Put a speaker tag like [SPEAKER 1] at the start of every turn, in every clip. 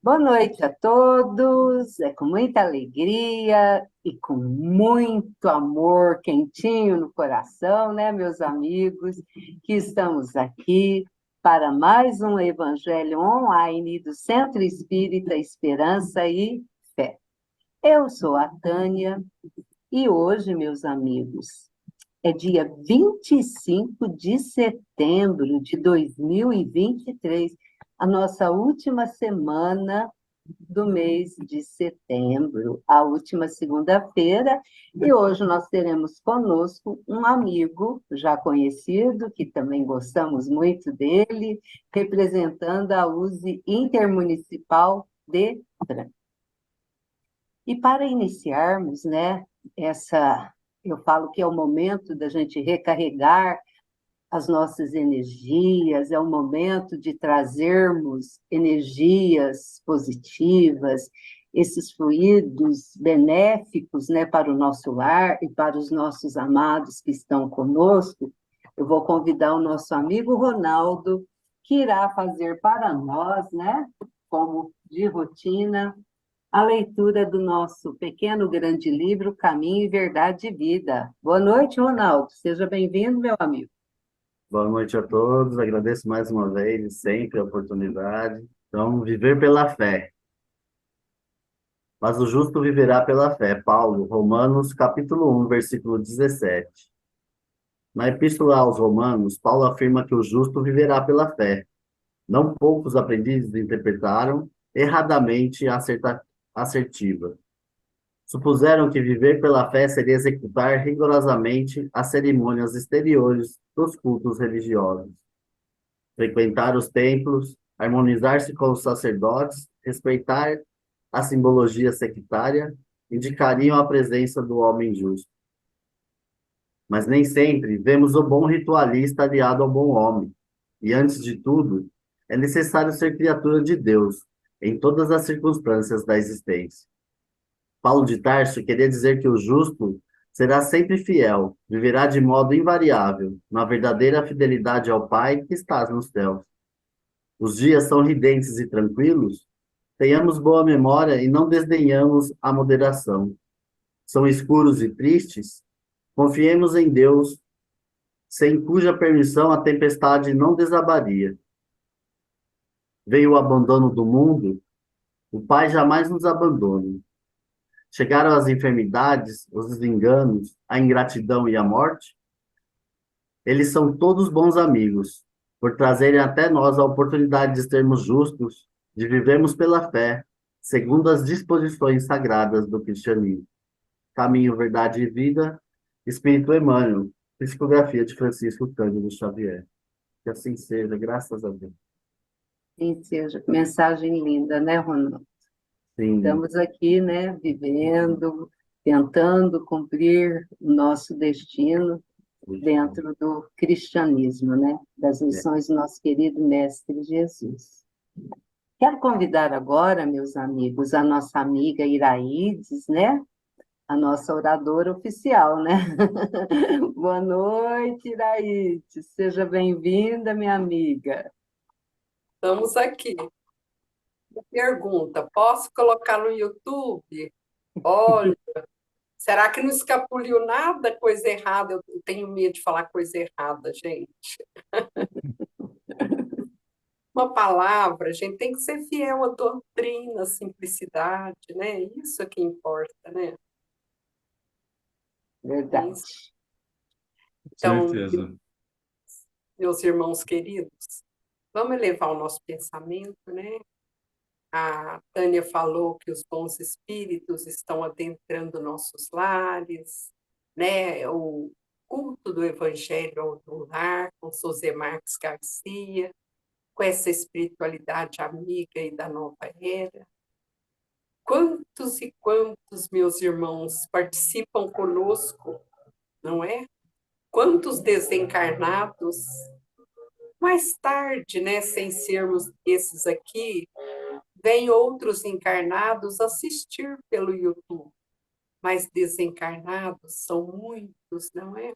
[SPEAKER 1] Boa noite a todos. É com muita alegria e com muito amor quentinho no coração, né, meus amigos, que estamos aqui para mais um Evangelho online do Centro Espírita Esperança e Fé. Eu sou a Tânia e hoje, meus amigos, é dia 25 de setembro de 2023, a nossa última semana do mês de setembro, a última segunda-feira, e hoje nós teremos conosco um amigo já conhecido, que também gostamos muito dele, representando a USE Intermunicipal de Franca. E para iniciarmos, né, eu falo que é o momento da gente recarregar as nossas energias, é o momento de trazermos energias positivas, esses fluidos benéficos, né, para o nosso lar e para os nossos amados que estão conosco. Eu vou convidar o nosso amigo Ronaldo, que irá fazer para nós, né, como de rotina, a leitura do nosso pequeno grande livro Caminho e Verdade e Vida. Boa noite, Ronaldo. Seja bem-vindo, meu amigo.
[SPEAKER 2] Boa noite a todos, agradeço mais uma vez, e sempre a oportunidade. Então, viver pela fé. Mas o justo viverá pela fé. Paulo, Romanos, capítulo 1, versículo 17. Na Epístola aos Romanos, Paulo afirma que o justo viverá pela fé. Não poucos aprendizes interpretaram erradamente a assertiva. Supuseram que viver pela fé seria executar rigorosamente as cerimônias exteriores dos cultos religiosos, frequentar os templos, harmonizar-se com os sacerdotes, respeitar a simbologia sectária, indicariam a presença do homem justo. Mas nem sempre vemos o bom ritualista aliado ao bom homem. E antes de tudo, é necessário ser criatura de Deus em todas as circunstâncias da existência. Paulo de Tarso queria dizer que o justo será sempre fiel, viverá de modo invariável, na verdadeira fidelidade ao Pai que estás nos céus. Os dias são ridentes e tranquilos, tenhamos boa memória e não desdenhamos a moderação. São escuros e tristes, confiemos em Deus, sem cuja permissão a tempestade não desabaria. Veio o abandono do mundo, o Pai jamais nos abandona. Chegaram as enfermidades, os desenganos, a ingratidão e a morte. Eles são todos bons amigos, por trazerem até nós a oportunidade de sermos justos, de vivermos pela fé, segundo as disposições sagradas do cristianismo. Caminho, Verdade e Vida, Espírito Emmanuel, psicografia de Francisco Cândido Xavier. Que assim seja, graças a Deus.
[SPEAKER 1] Sim, seja, mensagem linda, né, Ronaldo?
[SPEAKER 2] Sim,
[SPEAKER 1] Estamos aqui, né, vivendo, tentando cumprir o nosso destino dentro do cristianismo, né, das
[SPEAKER 2] é,
[SPEAKER 1] lições do nosso querido Mestre Jesus. Quero convidar agora, meus amigos, a nossa amiga Iraídes, né, a nossa oradora oficial, né? Boa noite, Iraídes. Seja bem-vinda, minha amiga.
[SPEAKER 3] Estamos aqui. Pergunta: posso colocar no YouTube? Olha, será que não escapuliu nada coisa errada? Eu tenho medo de falar coisa errada, gente. Uma palavra, a gente tem que ser fiel à doutrina, à simplicidade, né? Isso é que importa, né? É isso.
[SPEAKER 1] Verdade.
[SPEAKER 3] Então,
[SPEAKER 4] Certeza.
[SPEAKER 3] meus irmãos queridos, vamos elevar o nosso pensamento, né? A Tânia falou que os bons espíritos estão adentrando nossos lares, né? O culto do Evangelho ao lar, com José Marques Garcia, com essa espiritualidade amiga e da nova era. Quantos e quantos meus irmãos participam conosco, não é? Quantos desencarnados, mais tarde, né, sem sermos esses aqui, vêm outros encarnados assistir pelo YouTube, mas desencarnados são muitos, não é?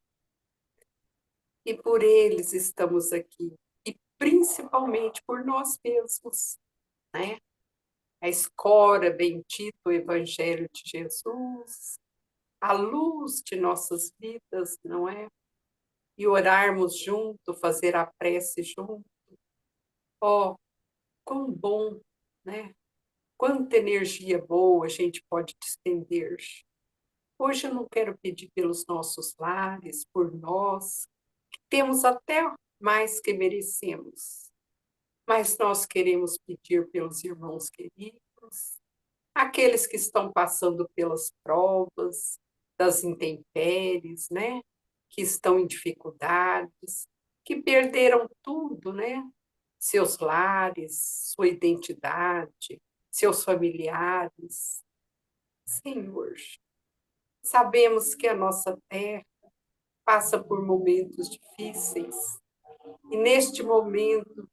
[SPEAKER 3] E por eles estamos aqui, e principalmente por nós mesmos, né? A escora bendita o Evangelho de Jesus, a luz de nossas vidas, não é? E orarmos junto, fazer a prece junto. Ó, quão bom, né? Quanta energia boa a gente pode despender. Hoje eu não quero pedir pelos nossos lares, por nós, que temos até mais que merecemos, mas nós queremos pedir pelos irmãos queridos, aqueles que estão passando pelas provas, das intempéries, né? Que estão em dificuldades, que perderam tudo, né? Seus lares, sua identidade, seus familiares. Senhor, sabemos que a nossa terra passa por momentos difíceis, e neste momento,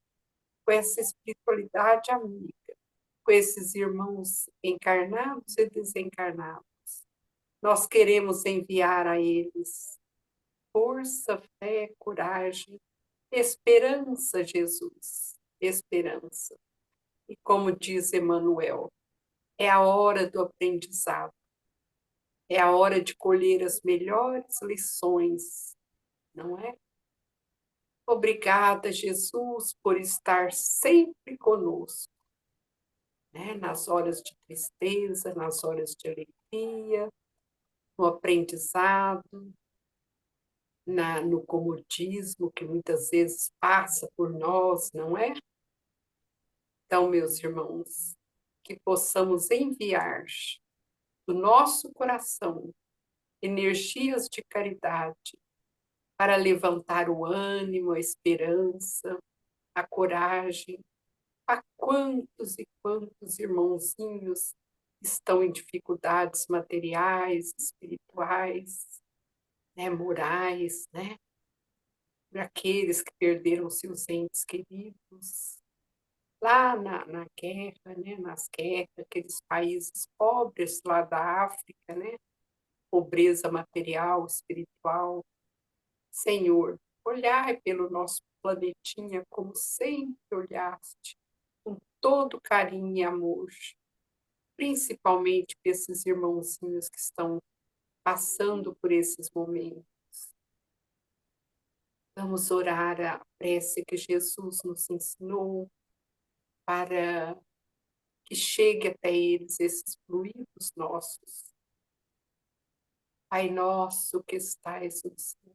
[SPEAKER 3] com essa espiritualidade amiga, com esses irmãos encarnados e desencarnados, nós queremos enviar a eles força, fé, coragem, esperança, Jesus, esperança. E como diz Emmanuel, é a hora do aprendizado, é a hora de colher as melhores lições, não é? Obrigada, Jesus, por estar sempre conosco, né? Nas horas de tristeza, nas horas de alegria, no aprendizado, no comodismo que muitas vezes passa por nós, não é? Então, meus irmãos, que possamos enviar do nosso coração energias de caridade para levantar o ânimo, a esperança, a coragem a quantos e quantos irmãozinhos estão em dificuldades materiais, espirituais, né, morais, né? Para aqueles que perderam seus entes queridos, lá na guerra, né, nas guerras, aqueles países pobres lá da África, né? Pobreza material, espiritual. Senhor, olhai pelo nosso planetinha como sempre olhaste, com todo carinho e amor, principalmente para esses irmãozinhos que estão passando por esses momentos. Vamos orar a prece que Jesus nos ensinou para que chegue até eles esses fluidos nossos. Pai nosso que estais no céu,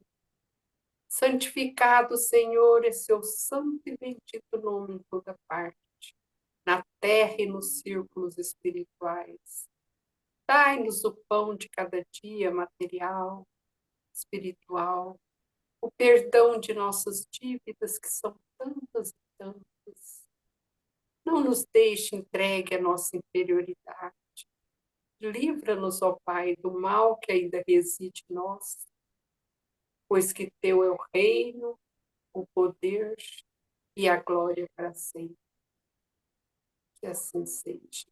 [SPEAKER 3] santificado, Senhor, é seu santo e bendito nome em toda parte, na terra e nos círculos espirituais. Dai-nos o pão de cada dia, material, espiritual, o perdão de nossas dívidas, que são tantas e tantas. Não nos deixe entregue à nossa inferioridade. Livra-nos, ó Pai, do mal que ainda reside em nós, pois que teu é o reino, o poder e a glória para sempre. Que assim seja.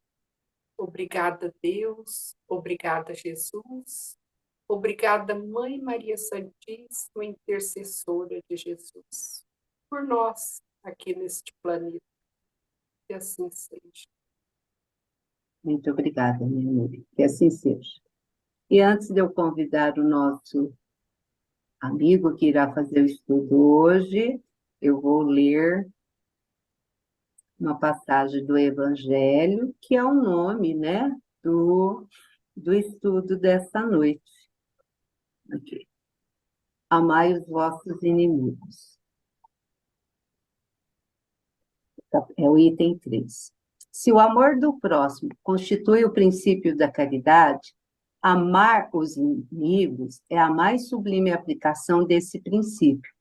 [SPEAKER 3] Obrigada, Deus. Obrigada, Jesus. Obrigada, Mãe Maria Santíssima, intercessora de Jesus, por nós aqui neste planeta. Que assim seja.
[SPEAKER 1] Muito obrigada, minha amiga. Que assim seja. E antes de eu convidar o nosso amigo que irá fazer o estudo hoje, eu vou ler uma passagem do Evangelho, que é o nome, né, do estudo desta noite. Aqui. Amai os vossos inimigos. É o item 3. Se o amor do próximo constitui o princípio da caridade, amar os inimigos é a mais sublime aplicação desse princípio,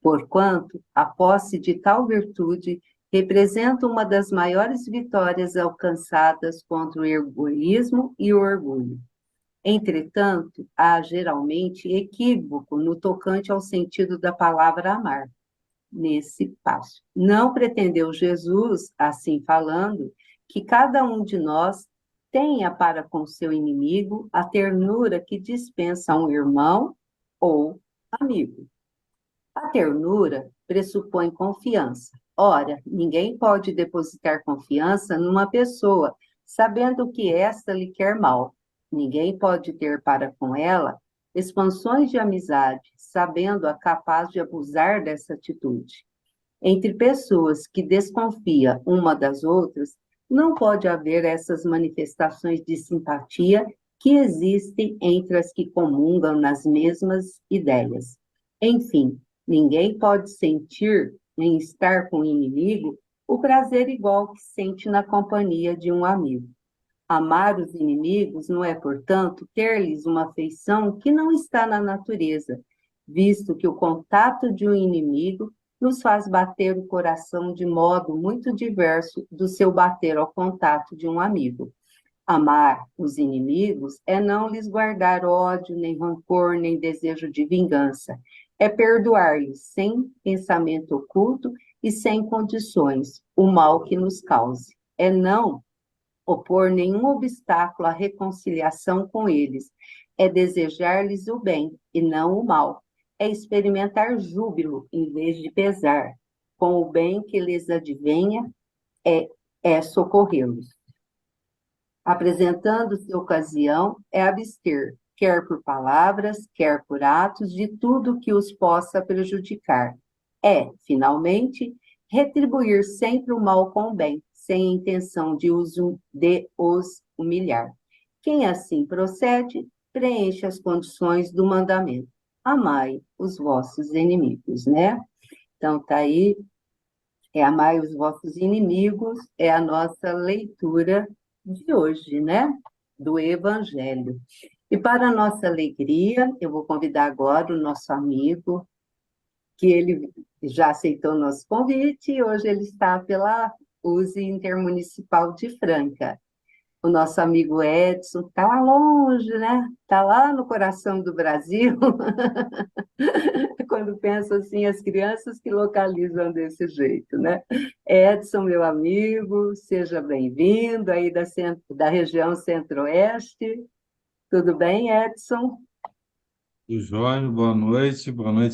[SPEAKER 1] porquanto a posse de tal virtude representa uma das maiores vitórias alcançadas contra o egoísmo e o orgulho. Entretanto, há geralmente equívoco no tocante ao sentido da palavra amar nesse passo. Não pretendeu Jesus, assim falando, que cada um de nós tenha para com seu inimigo a ternura que dispensa um irmão ou amigo. A ternura pressupõe confiança. Ora, ninguém pode depositar confiança numa pessoa sabendo que esta lhe quer mal. Ninguém pode ter para com ela expansões de amizade, sabendo-a capaz de abusar dessa atitude. Entre pessoas que desconfiam uma das outras, não pode haver essas manifestações de simpatia que existem entre as que comungam nas mesmas ideias. Enfim, ninguém pode sentir, em estar com o inimigo, o prazer igual que sente na companhia de um amigo. Amar os inimigos não é, portanto, ter-lhes uma afeição que não está na natureza, visto que o contato de um inimigo nos faz bater o coração de modo muito diverso do seu bater ao contato de um amigo. Amar os inimigos é não lhes guardar ódio, nem rancor, nem desejo de vingança. É perdoar-lhes sem pensamento oculto e sem condições o mal que nos cause. É não opor nenhum obstáculo à reconciliação com eles. É desejar-lhes o bem e não o mal. É experimentar júbilo em vez de pesar. Com o bem que lhes advenha, é socorrê-los. Apresentando-se ocasião, é abster, quer por palavras, quer por atos, de tudo que os possa prejudicar. É, finalmente, retribuir sempre o mal com o bem, sem intenção de os humilhar. Quem assim procede, preenche as condições do mandamento. Amai os vossos inimigos, né? Então, tá aí, amai os vossos inimigos, é a nossa leitura de hoje, né? Do Evangelho. E para a nossa alegria, eu vou convidar agora o nosso amigo, que ele já aceitou o nosso convite, e hoje ele está pela USE Intermunicipal de Franca. O nosso amigo Edson está lá longe, né? Está lá no coração do Brasil. Quando penso assim, as crianças que localizam desse jeito, né? Edson, meu amigo, seja bem-vindo aí da região Centro-Oeste. Tudo bem, Edson?
[SPEAKER 4] Do Jóio, boa noite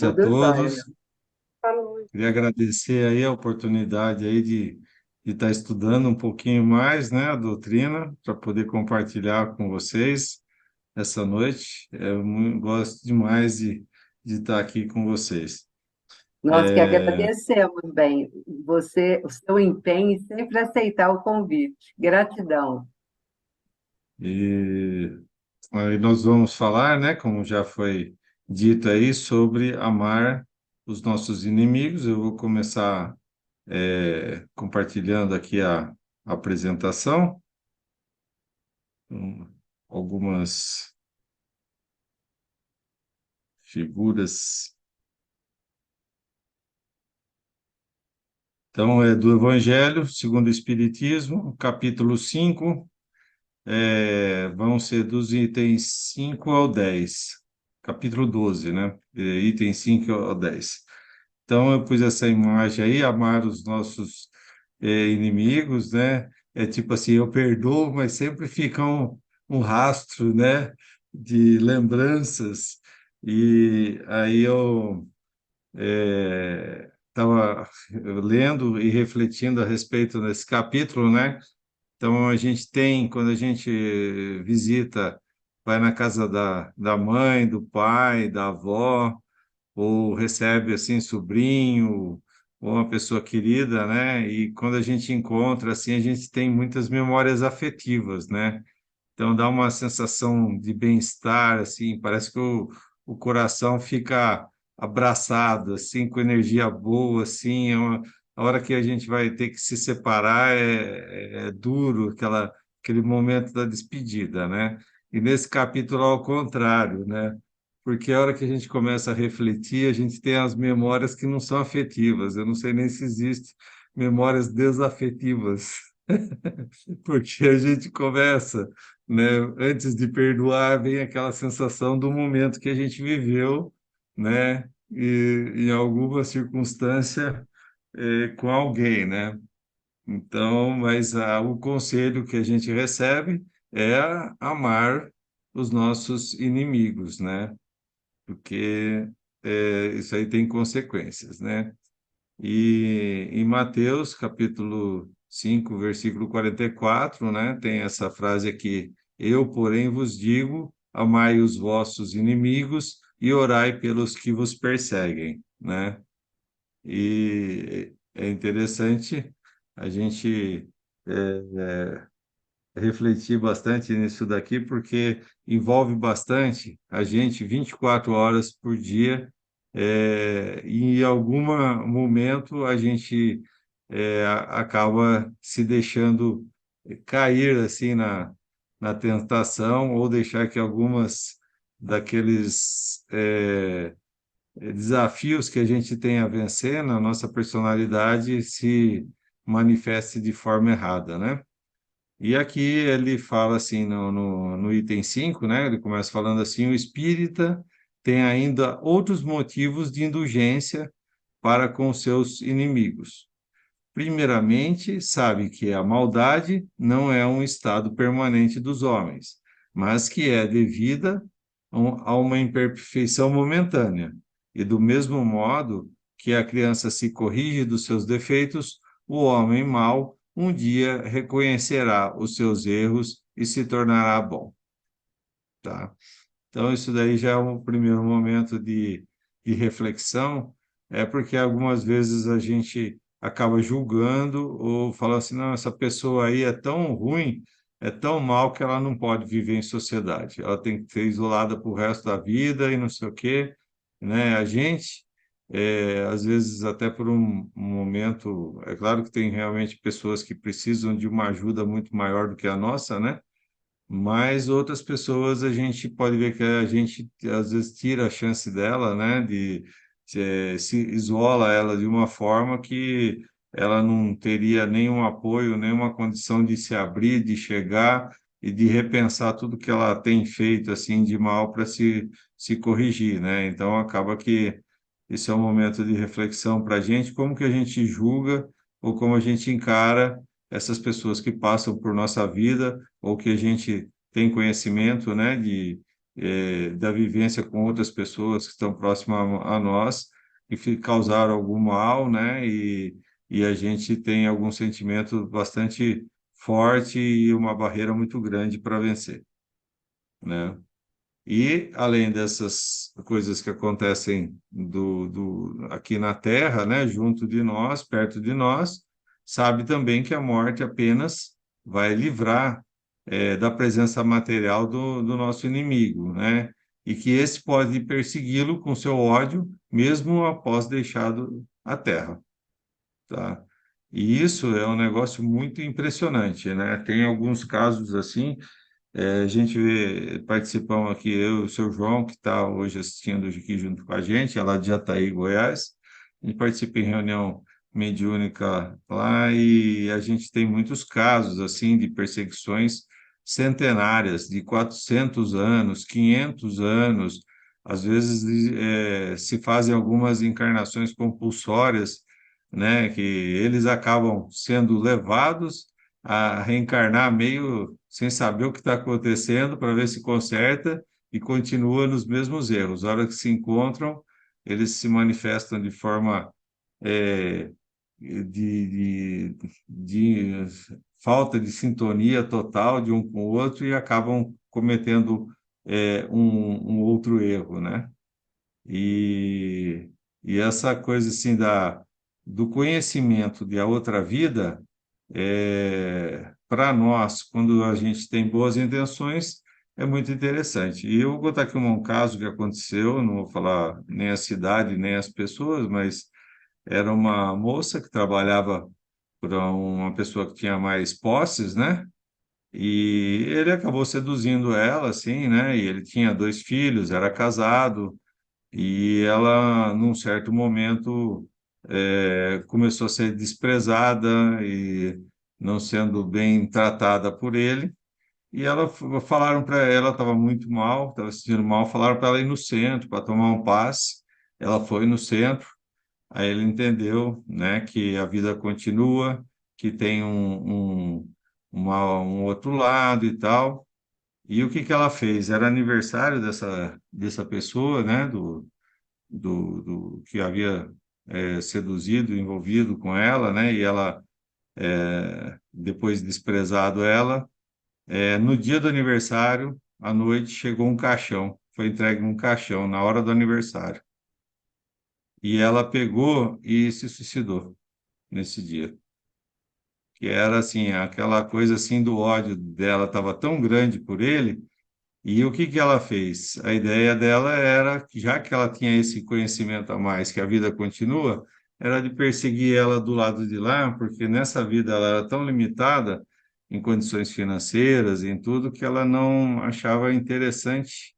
[SPEAKER 4] a
[SPEAKER 1] Tudo jóia.
[SPEAKER 4] todos. Queria agradecer aí a oportunidade aí de estar estudando um pouquinho mais, né, a doutrina, para poder compartilhar com vocês essa noite. Gosto demais de estar aqui com vocês.
[SPEAKER 1] Nós que agradecemos, bem, você, o seu empenho em sempre aceitar o convite. Gratidão.
[SPEAKER 4] E aí nós vamos falar, né, como já foi dito aí, sobre amar os nossos inimigos. Eu vou começar compartilhando aqui a apresentação, algumas figuras. Então, é do Evangelho segundo o Espiritismo, capítulo 5, vão ser dos itens 5 ao 10, capítulo 12, né? Itens 5 ao 10. Então, eu pus essa imagem aí, amar os nossos inimigos, né? É tipo assim, eu perdoo, mas sempre fica um rastro, né? De lembranças. E aí eu estava lendo e refletindo a respeito desse capítulo, né? Então, a gente tem, quando a gente visita, vai na casa da mãe, do pai, da avó, ou recebe assim sobrinho ou uma pessoa querida, né? E quando a gente encontra assim, a gente tem muitas memórias afetivas, né? Então dá uma sensação de bem-estar, assim, parece que o coração fica abraçado, assim, com energia boa, assim, a hora que a gente vai ter que se separar é duro, aquele momento da despedida, né? E nesse capítulo, ao contrário, né? Porque a hora que a gente começa a refletir, a gente tem as memórias que não são afetivas. Eu não sei nem se existe memórias desafetivas, porque a gente começa, né? Antes de perdoar, vem aquela sensação do momento que a gente viveu, né? E em alguma circunstância com alguém, né? Então, mas o conselho que a gente recebe é amar os nossos inimigos, né? Porque isso aí tem consequências, né? E em Mateus, capítulo 5, versículo 44, né? Tem essa frase aqui: Eu, porém, vos digo, amai os vossos inimigos e orai pelos que vos perseguem, né? E é interessante a gente refletir bastante nisso daqui, porque envolve bastante a gente 24 horas por dia, e em algum momento a gente acaba se deixando cair assim na tentação ou deixar que algumas daqueles desafios que a gente tem a vencer na nossa personalidade se manifeste de forma errada, né? E aqui ele fala assim no item 5, né? Ele começa falando assim: o espírita tem ainda outros motivos de indulgência para com seus inimigos. Primeiramente, sabe que a maldade não é um estado permanente dos homens, mas que é devida a uma imperfeição momentânea. E do mesmo modo que a criança se corrige dos seus defeitos, o homem mau um dia reconhecerá os seus erros e se tornará bom, tá? Então, isso daí já é um primeiro momento de reflexão, é porque algumas vezes a gente acaba julgando ou falando assim, não, essa pessoa aí é tão ruim, é tão mal que ela não pode viver em sociedade, ela tem que ser isolada para o resto da vida e não sei o quê, né? A gente, às vezes, até por um momento, é claro que tem realmente pessoas que precisam de uma ajuda muito maior do que a nossa, né? Mas outras pessoas a gente pode ver que a gente às vezes tira a chance dela, né, se isola ela de uma forma que ela não teria nenhum apoio, nenhuma condição de se abrir, de chegar e de repensar tudo que ela tem feito assim de mal para se corrigir, né? Então acaba que esse é um momento de reflexão para a gente, como que a gente julga ou como a gente encara essas pessoas que passam por nossa vida ou que a gente tem conhecimento, né, da vivência com outras pessoas que estão próximas a nós e causaram algum mal, né, e a gente tem algum sentimento bastante forte e uma barreira muito grande para vencer, né? E, além dessas coisas que acontecem aqui na Terra, né, junto de nós, perto de nós, sabe também que a morte apenas vai livrar, da presença material do nosso inimigo, né? E que esse pode persegui-lo com seu ódio, mesmo após deixado a Terra, tá? E isso é um negócio muito impressionante, né? Tem alguns casos assim, a gente vê, participamos aqui, eu e o seu João, que está hoje assistindo aqui junto com a gente, é lá de Jataí, Goiás. A gente participa em reunião mediúnica lá e a gente tem muitos casos, assim, de perseguições centenárias, de 400 anos, 500 anos. Às vezes, se fazem algumas encarnações compulsórias, né, que eles acabam sendo levados a reencarnar meio sem saber o que está acontecendo para ver se conserta e continua nos mesmos erros. A hora que se encontram, eles se manifestam de forma de falta de sintonia total de um com o outro e acabam cometendo um outro erro, né? E, e essa coisa assim do conhecimento de a outra vida, para nós, quando a gente tem boas intenções, é muito interessante. E eu vou contar aqui um caso que aconteceu, não vou falar nem a cidade, nem as pessoas, mas era uma moça que trabalhava para uma pessoa que tinha mais posses, né? E ele acabou seduzindo ela, assim, né? E ele tinha 2 filhos, era casado, e ela, num certo momento, começou a ser desprezada e não sendo bem tratada por ele. E falaram para ela, estava muito mal, estava se sentindo mal, falaram para ela ir no centro para tomar um passe. Ela foi no centro, aí ele entendeu, né, que a vida continua, que tem um outro lado e tal. E o que que ela fez? Era aniversário dessa pessoa, né, do que havia seduzido, envolvido com ela, né? E ela depois desprezado ela. No dia do aniversário, à noite, chegou um caixão, foi entregue um caixão na hora do aniversário. E ela pegou e se suicidou nesse dia. Que era assim, aquela coisa assim do ódio dela estava tão grande por ele. E o que que ela fez? A ideia dela era, já que ela tinha esse conhecimento a mais, que a vida continua, era de perseguir ela do lado de lá, porque nessa vida ela era tão limitada em condições financeiras, em tudo, que ela não achava interessante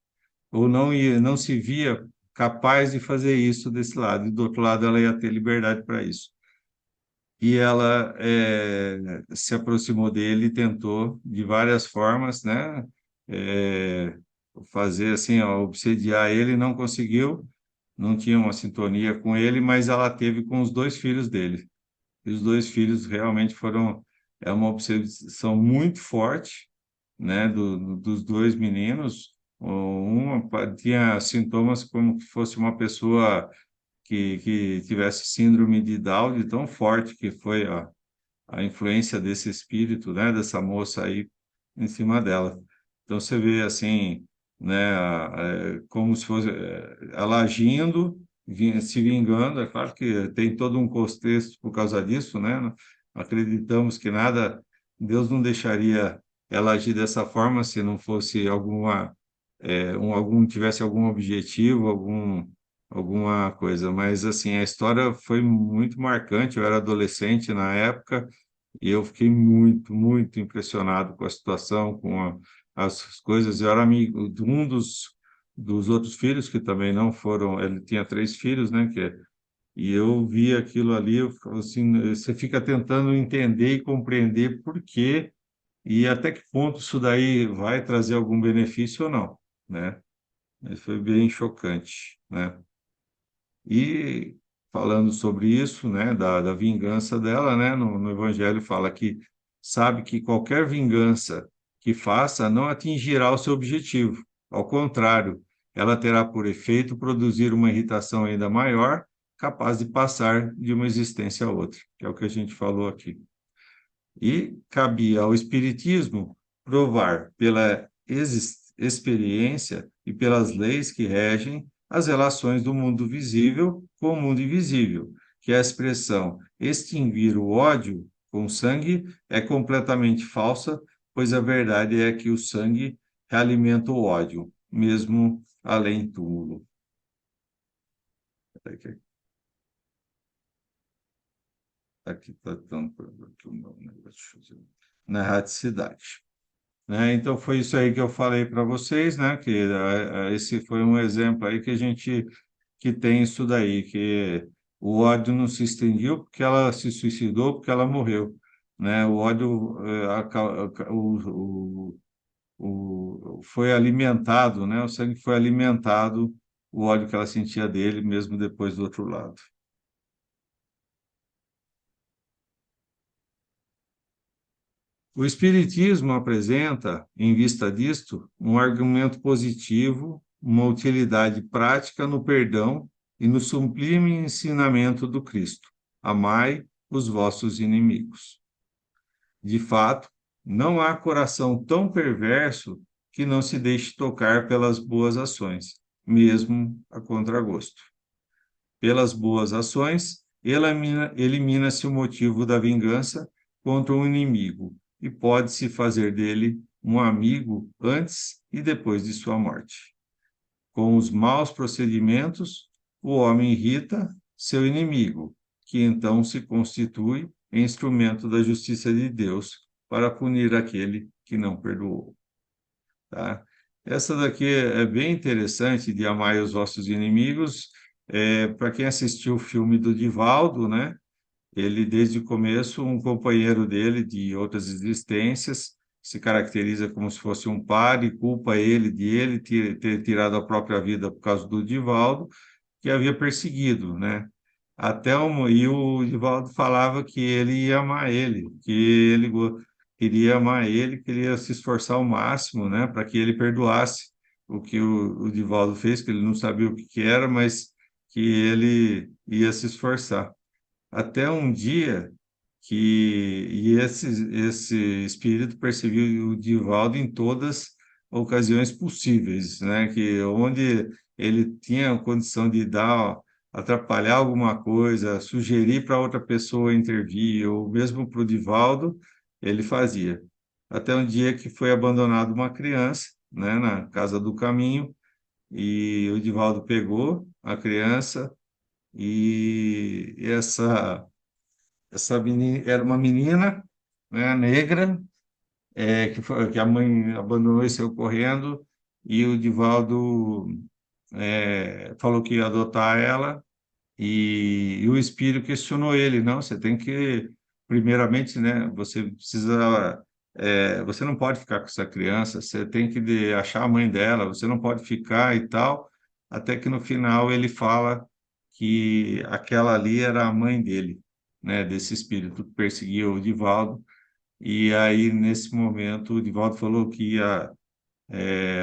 [SPEAKER 4] ou não se via capaz de fazer isso desse lado. E do outro lado ela ia ter liberdade para isso. E ela se aproximou dele e tentou de várias formas, né? eh, Fazer assim, ó, obsediar ele, não conseguiu, não tinha uma sintonia com ele, mas ela teve com os dois filhos dele. E os dois filhos realmente foram, uma obsessão muito forte, né, dos dois meninos. Tinha sintomas como se fosse uma pessoa que tivesse síndrome de Down, de tão forte que foi a influência desse espírito, né, dessa moça aí em cima dela. Então você vê assim, né, como se fosse ela agindo, se vingando. É claro que tem todo um contexto por causa disso, né? Acreditamos que nada, Deus não deixaria ela agir dessa forma se não fosse algum tivesse algum objetivo, alguma coisa. Mas assim, a história foi muito marcante. Eu era adolescente na época e eu fiquei muito, muito impressionado com a situação, as coisas. Eu era amigo de um dos outros filhos, que também não foram. Ele tinha três filhos, né? E eu vi aquilo ali, eu, assim, você fica tentando entender e compreender por quê e até que ponto isso daí vai trazer algum benefício ou não, né? Mas foi bem chocante, né? E falando sobre isso, né, da vingança dela, né, no Evangelho fala que sabe que qualquer vingança que faça não atingirá o seu objetivo. Ao contrário, ela terá por efeito produzir uma irritação ainda maior, capaz de passar de uma existência a outra, que é o que a gente falou aqui. E cabia ao Espiritismo provar pela experiência e pelas leis que regem as relações do mundo visível com o mundo invisível, que a expressão extinguir o ódio com sangue é completamente falsa, pois a verdade é que o sangue realimenta o ódio, mesmo além túmulo. Aqui está dando na erraticidade. Né? Então, foi isso aí que eu falei para vocês, né? Que esse foi um exemplo aí que a gente que tem isso daí, que o ódio não se extinguiu porque ela se suicidou, porque ela morreu, né? O ódio foi alimentado, né? O sangue foi alimentado, o ódio que ela sentia dele, mesmo depois do outro lado. O Espiritismo apresenta, em vista disto, um argumento positivo, uma utilidade prática no perdão e no sublime ensinamento do Cristo: amai os vossos inimigos. De fato, não há coração tão perverso que não se deixe tocar pelas boas ações, mesmo a contragosto. Pelas boas ações, elimina-se o motivo da vingança contra um inimigo e pode-se fazer dele um amigo antes e depois de sua morte. Com os maus procedimentos, o homem irrita seu inimigo, que então se constitui em instrumento da justiça de Deus para punir aquele que não perdoou. Tá? Essa daqui é bem interessante, de amar os vossos inimigos. Para quem assistiu o filme do Divaldo, né? Ele, desde o começo, um companheiro dele de outras existências, se caracteriza como se fosse um par e culpa ele ter tirado a própria vida por causa do Divaldo, que havia perseguido, né? E o Divaldo falava que ele ia amar ele, que ele queria amar ele, queria se esforçar ao máximo, né, para que ele perdoasse o que o Divaldo fez, que ele não sabia o que que era, mas que ele ia se esforçar. Até um dia e esse espírito perseguiu o Divaldo em todas as ocasiões possíveis, né? Que onde ele tinha condição de dar, atrapalhar alguma coisa, sugerir para outra pessoa intervir, ou mesmo para o Divaldo, ele fazia. Até um dia que foi abandonado uma criança, né, na Casa do Caminho, e o Divaldo pegou a criança e essa menina era uma menina, né, negra, que a mãe abandonou e saiu correndo, e o Divaldo falou que ia adotar ela, e o espírito questionou ele, não, você tem que, primeiramente, né, você precisa, você não pode ficar com essa criança, você tem que achar a mãe dela, você não pode ficar e tal, até que no final ele fala que aquela ali era a mãe dele, né, desse espírito que perseguia o Divaldo, e aí, nesse momento, o Divaldo falou que ia,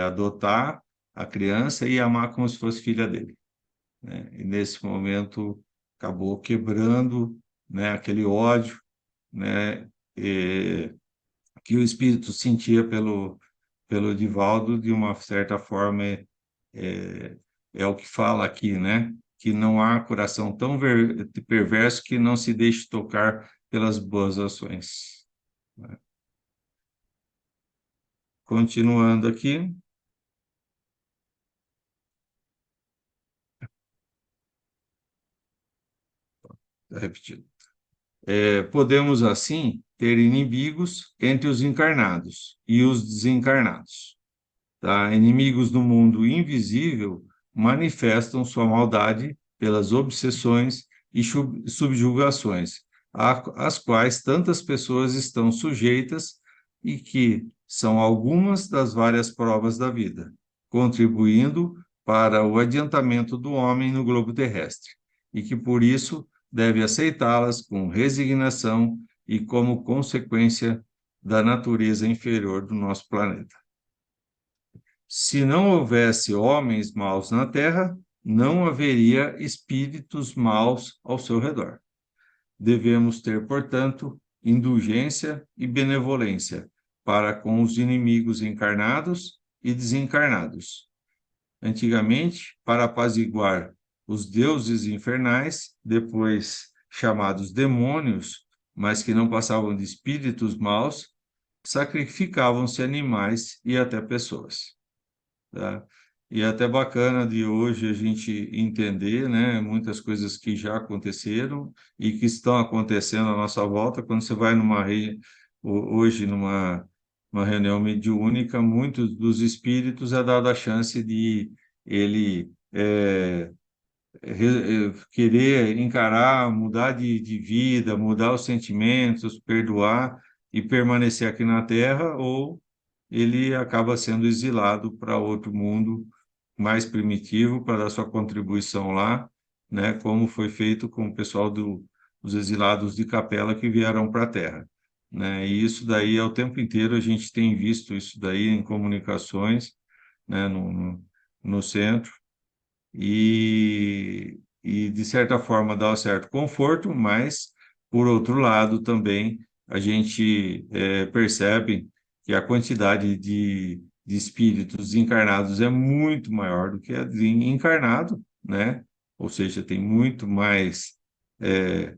[SPEAKER 4] adotar a criança e amar como se fosse filha dele, né? E nesse momento acabou quebrando, né, aquele ódio, né, que o espírito sentia pelo Divaldo, de uma certa forma, é, é o que fala aqui, né? Que não há coração tão perverso que não se deixe tocar pelas boas ações, né? Continuando aqui, tá repetido. Podemos, assim, ter inimigos entre os encarnados e os desencarnados, tá? Inimigos do mundo invisível manifestam sua maldade pelas obsessões e subjugações, às quais tantas pessoas estão sujeitas e que são algumas das várias provas da vida, contribuindo para o adiantamento do homem no globo terrestre, e que por isso deve aceitá-las com resignação e como consequência da natureza inferior do nosso planeta. Se não houvesse homens maus na Terra, não haveria espíritos maus ao seu redor. Devemos ter, portanto, indulgência e benevolência para com os inimigos encarnados e desencarnados. Antigamente, para apaziguar os deuses infernais, depois chamados demônios, mas que não passavam de espíritos maus, sacrificavam-se animais e até pessoas, tá? E é até bacana de hoje a gente entender, né, muitas coisas que já aconteceram e que estão acontecendo à nossa volta. Quando você vai hoje numa uma reunião mediúnica, muitos dos espíritos é dada a chance de ele querer encarar, mudar de vida, mudar os sentimentos, perdoar e permanecer aqui na Terra, ou ele acaba sendo exilado para outro mundo mais primitivo para dar sua contribuição lá, né, como foi feito com o pessoal dos exilados de Capela que vieram para a Terra, né? E isso daí, ao tempo inteiro, a gente tem visto isso daí em comunicações, né, no centro, e de certa forma dá um certo conforto, mas, por outro lado, também a gente percebe que a quantidade de espíritos encarnados é muito maior do que a de encarnado, né? Ou seja, tem muito mais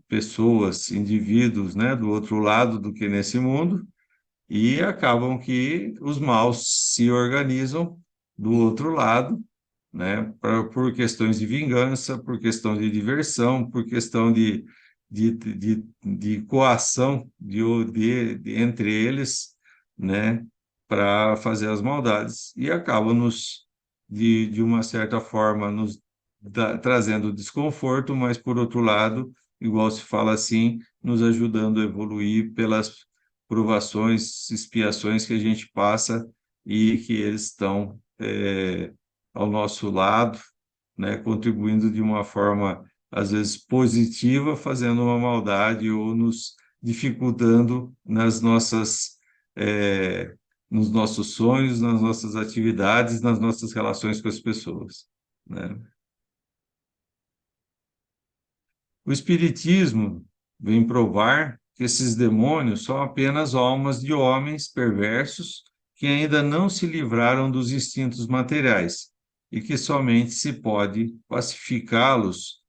[SPEAKER 4] pessoas, indivíduos, né, do outro lado do que nesse mundo, e acabam que os maus se organizam do outro lado, né, por questões de vingança, por questão de diversão, por questão de coação entre eles, né, para fazer as maldades. E acabam de uma certa forma, trazendo desconforto, mas, por outro lado, igual se fala assim, nos ajudando a evoluir pelas provações, expiações que a gente passa e que eles estão ao nosso lado, né, contribuindo de uma forma, às vezes, positiva, fazendo uma maldade ou nos dificultando nos nossos sonhos, nas nossas atividades, nas nossas relações com as pessoas, né? O Espiritismo vem provar que esses demônios são apenas almas de homens perversos que ainda não se livraram dos instintos materiais e que somente se pode pacificá-los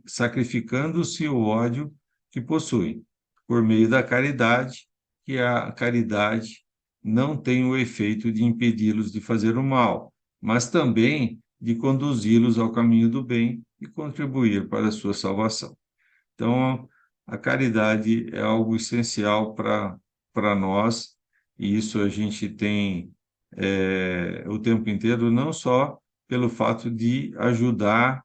[SPEAKER 4] sacrificando-se o ódio que possuem, por meio da caridade, que a caridade não tem o efeito de impedi-los de fazer o mal, mas também de conduzi-los ao caminho do bem e contribuir para a sua salvação. Então, a caridade é algo essencial para nós, e isso a gente tem o tempo inteiro, não só pelo fato de ajudar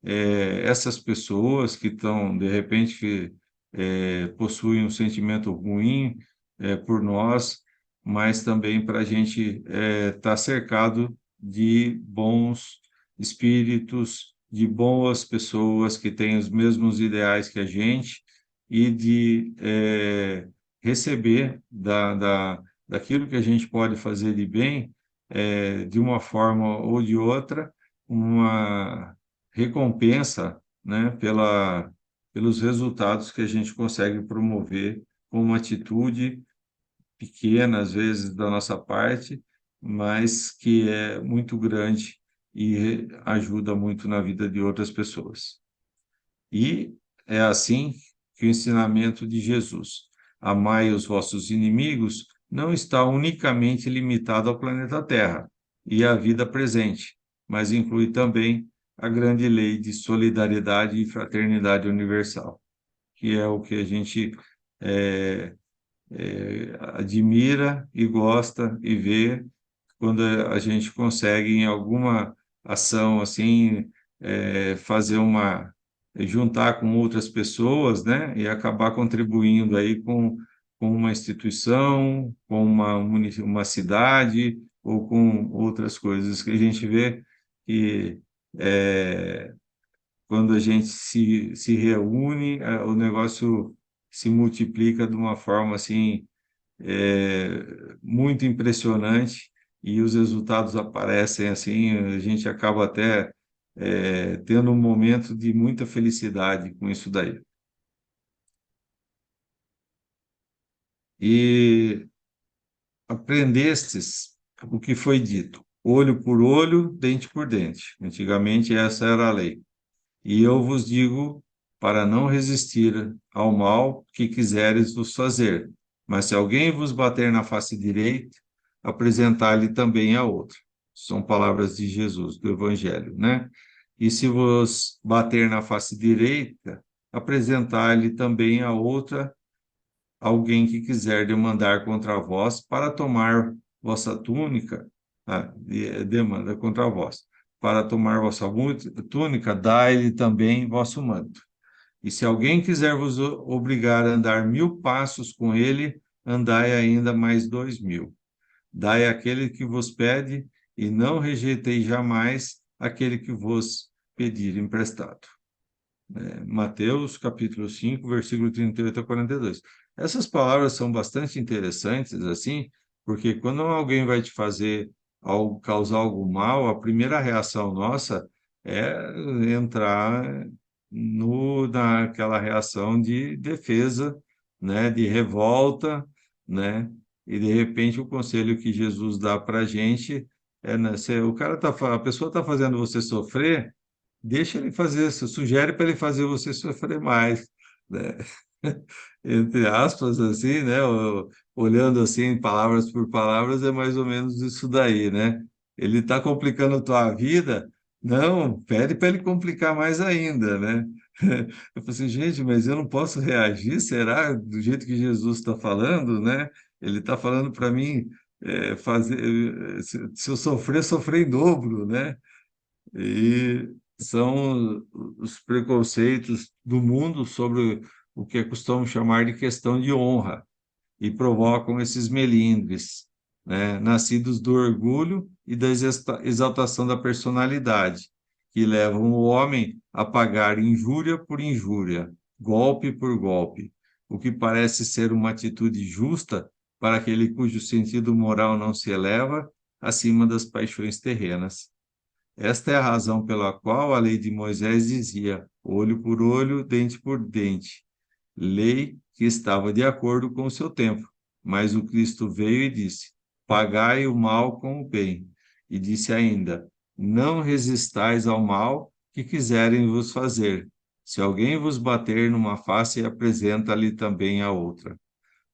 [SPEAKER 4] essas pessoas que estão, de repente, possuem um sentimento ruim por nós, mas também para a gente estar cercado de bons espíritos, de boas pessoas que têm os mesmos ideais que a gente e de receber daquilo que a gente pode fazer de bem, de uma forma ou de outra, uma recompensa, né, pelos resultados que a gente consegue promover com uma atitude pequena, às vezes, da nossa parte, mas que é muito grande e ajuda muito na vida de outras pessoas. E é assim que o ensinamento de Jesus, amai os vossos inimigos, não está unicamente limitado ao planeta Terra e à vida presente, mas inclui também a grande lei de solidariedade e fraternidade universal, que é o que a gente é, admira e gosta e vê quando a gente consegue em alguma ação assim fazer juntar com outras pessoas, né, e acabar contribuindo aí com uma instituição, com uma cidade ou com outras coisas que a gente vê que é, quando a gente se reúne, o negócio se multiplica de uma forma assim muito impressionante e os resultados aparecem assim, a gente acaba até tendo um momento de muita felicidade com isso daí. E aprendestes o que foi dito, olho por olho, dente por dente. Antigamente essa era a lei. E eu vos digo para não resistir ao mal que quiseres vos fazer. Mas se alguém vos bater na face direita, apresentai-lhe também a outra. São palavras de Jesus, do Evangelho, né? E se vos bater na face direita, apresentai-lhe também a outra, alguém que quiser demandar contra vós para tomar vossa túnica, demanda contra vós, para tomar vossa túnica, dai-lhe também vosso manto. E se alguém quiser vos obrigar a andar 1000 passos com ele, andai ainda mais 2000. Dai àquele que vos pede, e não rejeitei jamais aquele que vos pedir emprestado. Mateus, capítulo 5, versículo 38 a 42. Essas palavras são bastante interessantes, assim, porque quando alguém vai te fazer algo, causar algo mal, a primeira reação nossa é entrar naquela reação de defesa, né, de revolta, né, e de repente o conselho que Jesus dá para a gente é, né, a pessoa está fazendo você sofrer, deixa ele fazer, sugere para ele fazer você sofrer mais, né? Entre aspas, assim, né? Olhando assim, palavras por palavras, é mais ou menos isso daí, né? Ele está complicando a tua vida, não, pede para ele complicar mais ainda, né? Eu falei assim, gente, mas eu não posso reagir, será? Do jeito que Jesus está falando, né? Ele está falando para mim fazer, se eu sofrer, sofrer em dobro, né? E são os preconceitos do mundo sobre o que costumamos chamar de questão de honra, e provocam esses melindres, né, nascidos do orgulho e da exaltação da personalidade, que levam o homem a pagar injúria por injúria, golpe por golpe, o que parece ser uma atitude justa para aquele cujo sentido moral não se eleva acima das paixões terrenas. Esta é a razão pela qual a lei de Moisés dizia olho por olho, dente por dente. Lei que estava de acordo com o seu tempo. Mas o Cristo veio e disse: pagai o mal com o bem. E disse ainda: não resistais ao mal que quiserem vos fazer. Se alguém vos bater numa face, apresenta-lhe também a outra.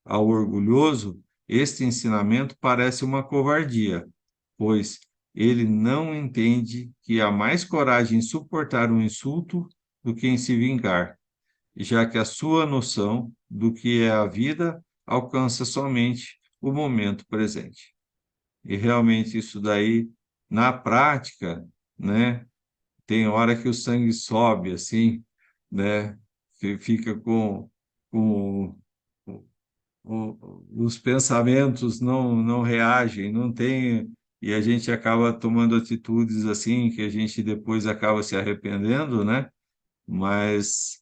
[SPEAKER 4] Ao orgulhoso, este ensinamento parece uma covardia, pois ele não entende que há mais coragem em suportar um insulto do que em se vingar, já que a sua noção do que é a vida alcança somente o momento presente. E realmente isso daí, na prática, né, tem hora que o sangue sobe assim, né, fica com os pensamentos não reagem, não tem, e a gente acaba tomando atitudes assim que a gente depois acaba se arrependendo, né? Mas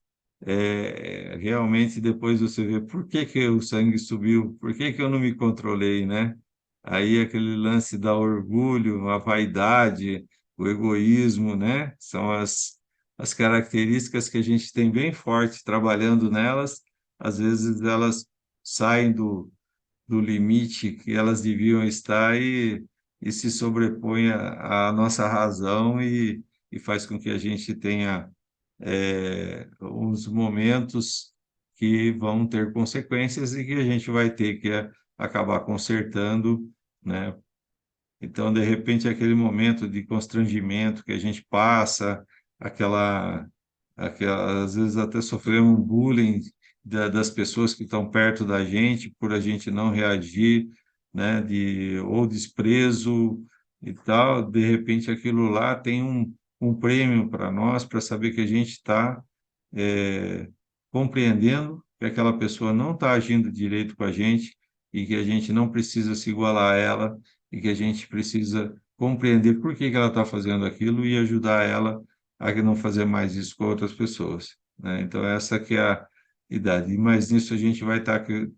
[SPEAKER 4] realmente depois você vê por que que o sangue subiu, por que que eu não me controlei, né? Aí aquele lance da orgulho, a vaidade, o egoísmo, né? São as características que a gente tem bem forte trabalhando nelas, às vezes elas saem do limite que elas deviam estar e se sobrepõem à nossa razão e faz com que a gente tenha uns momentos que vão ter consequências e que a gente vai ter que acabar consertando, né? Então, de repente, aquele momento de constrangimento que a gente passa, às vezes até sofremos um bullying das pessoas que estão perto da gente por a gente não reagir, né? Ou desprezo e tal, de repente aquilo lá tem um prêmio para nós, para saber que a gente está compreendendo que aquela pessoa não está agindo direito com a gente e que a gente não precisa se igualar a ela e que a gente precisa compreender por que que ela está fazendo aquilo e ajudar ela a não fazer mais isso com outras pessoas, né? Então, essa que é a idade. E mais nisso a gente vai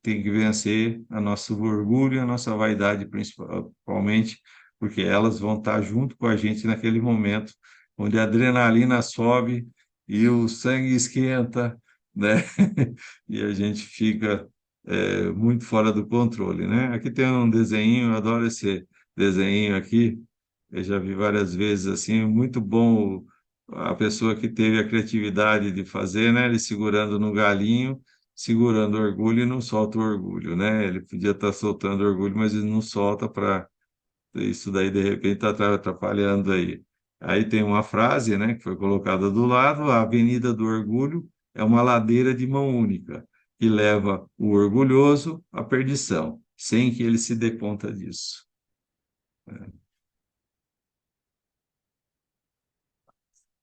[SPEAKER 4] tem que vencer a nosso orgulho e a nossa vaidade, principalmente, porque elas vão estar junto com a gente naquele momento onde a adrenalina sobe e o sangue esquenta, né? E a gente fica muito fora do controle, né? Aqui tem um desenho, eu adoro esse desenho aqui, eu já vi várias vezes assim, muito bom a pessoa que teve a criatividade de fazer, né? Ele segurando no galinho, segurando o orgulho e não solta o orgulho, né? Ele podia estar soltando o orgulho, mas ele não solta para isso daí de repente está atrapalhando aí. Aí tem uma frase, né, que foi colocada do lado: a Avenida do Orgulho é uma ladeira de mão única que leva o orgulhoso à perdição, sem que ele se dê conta disso.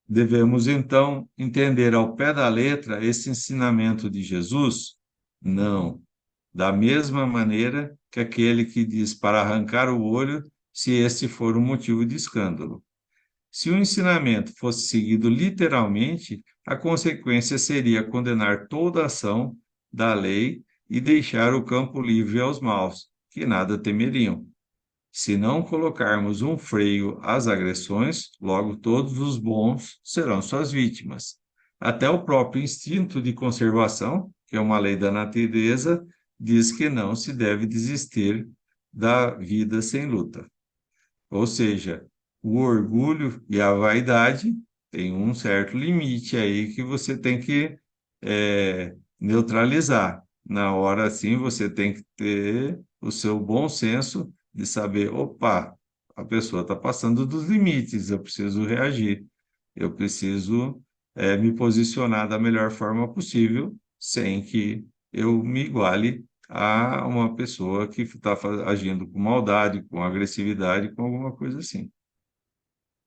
[SPEAKER 4] Devemos, então, entender ao pé da letra esse ensinamento de Jesus? Não. Da mesma maneira que aquele que diz para arrancar o olho, se esse for um motivo de escândalo. Se o ensinamento fosse seguido literalmente, a consequência seria condenar toda ação da lei e deixar o campo livre aos maus, que nada temeriam. Se não colocarmos um freio às agressões, logo todos os bons serão suas vítimas. Até o próprio instinto de conservação, que é uma lei da natureza, diz que não se deve desistir da vida sem luta. Ou seja, o orgulho e a vaidade têm um certo limite aí que você tem que neutralizar. Na hora, assim, você tem que ter o seu bom senso de saber, opa, a pessoa está passando dos limites, eu preciso reagir, eu preciso me posicionar da melhor forma possível, sem que eu me iguale a uma pessoa que está agindo com maldade, com agressividade, com alguma coisa assim.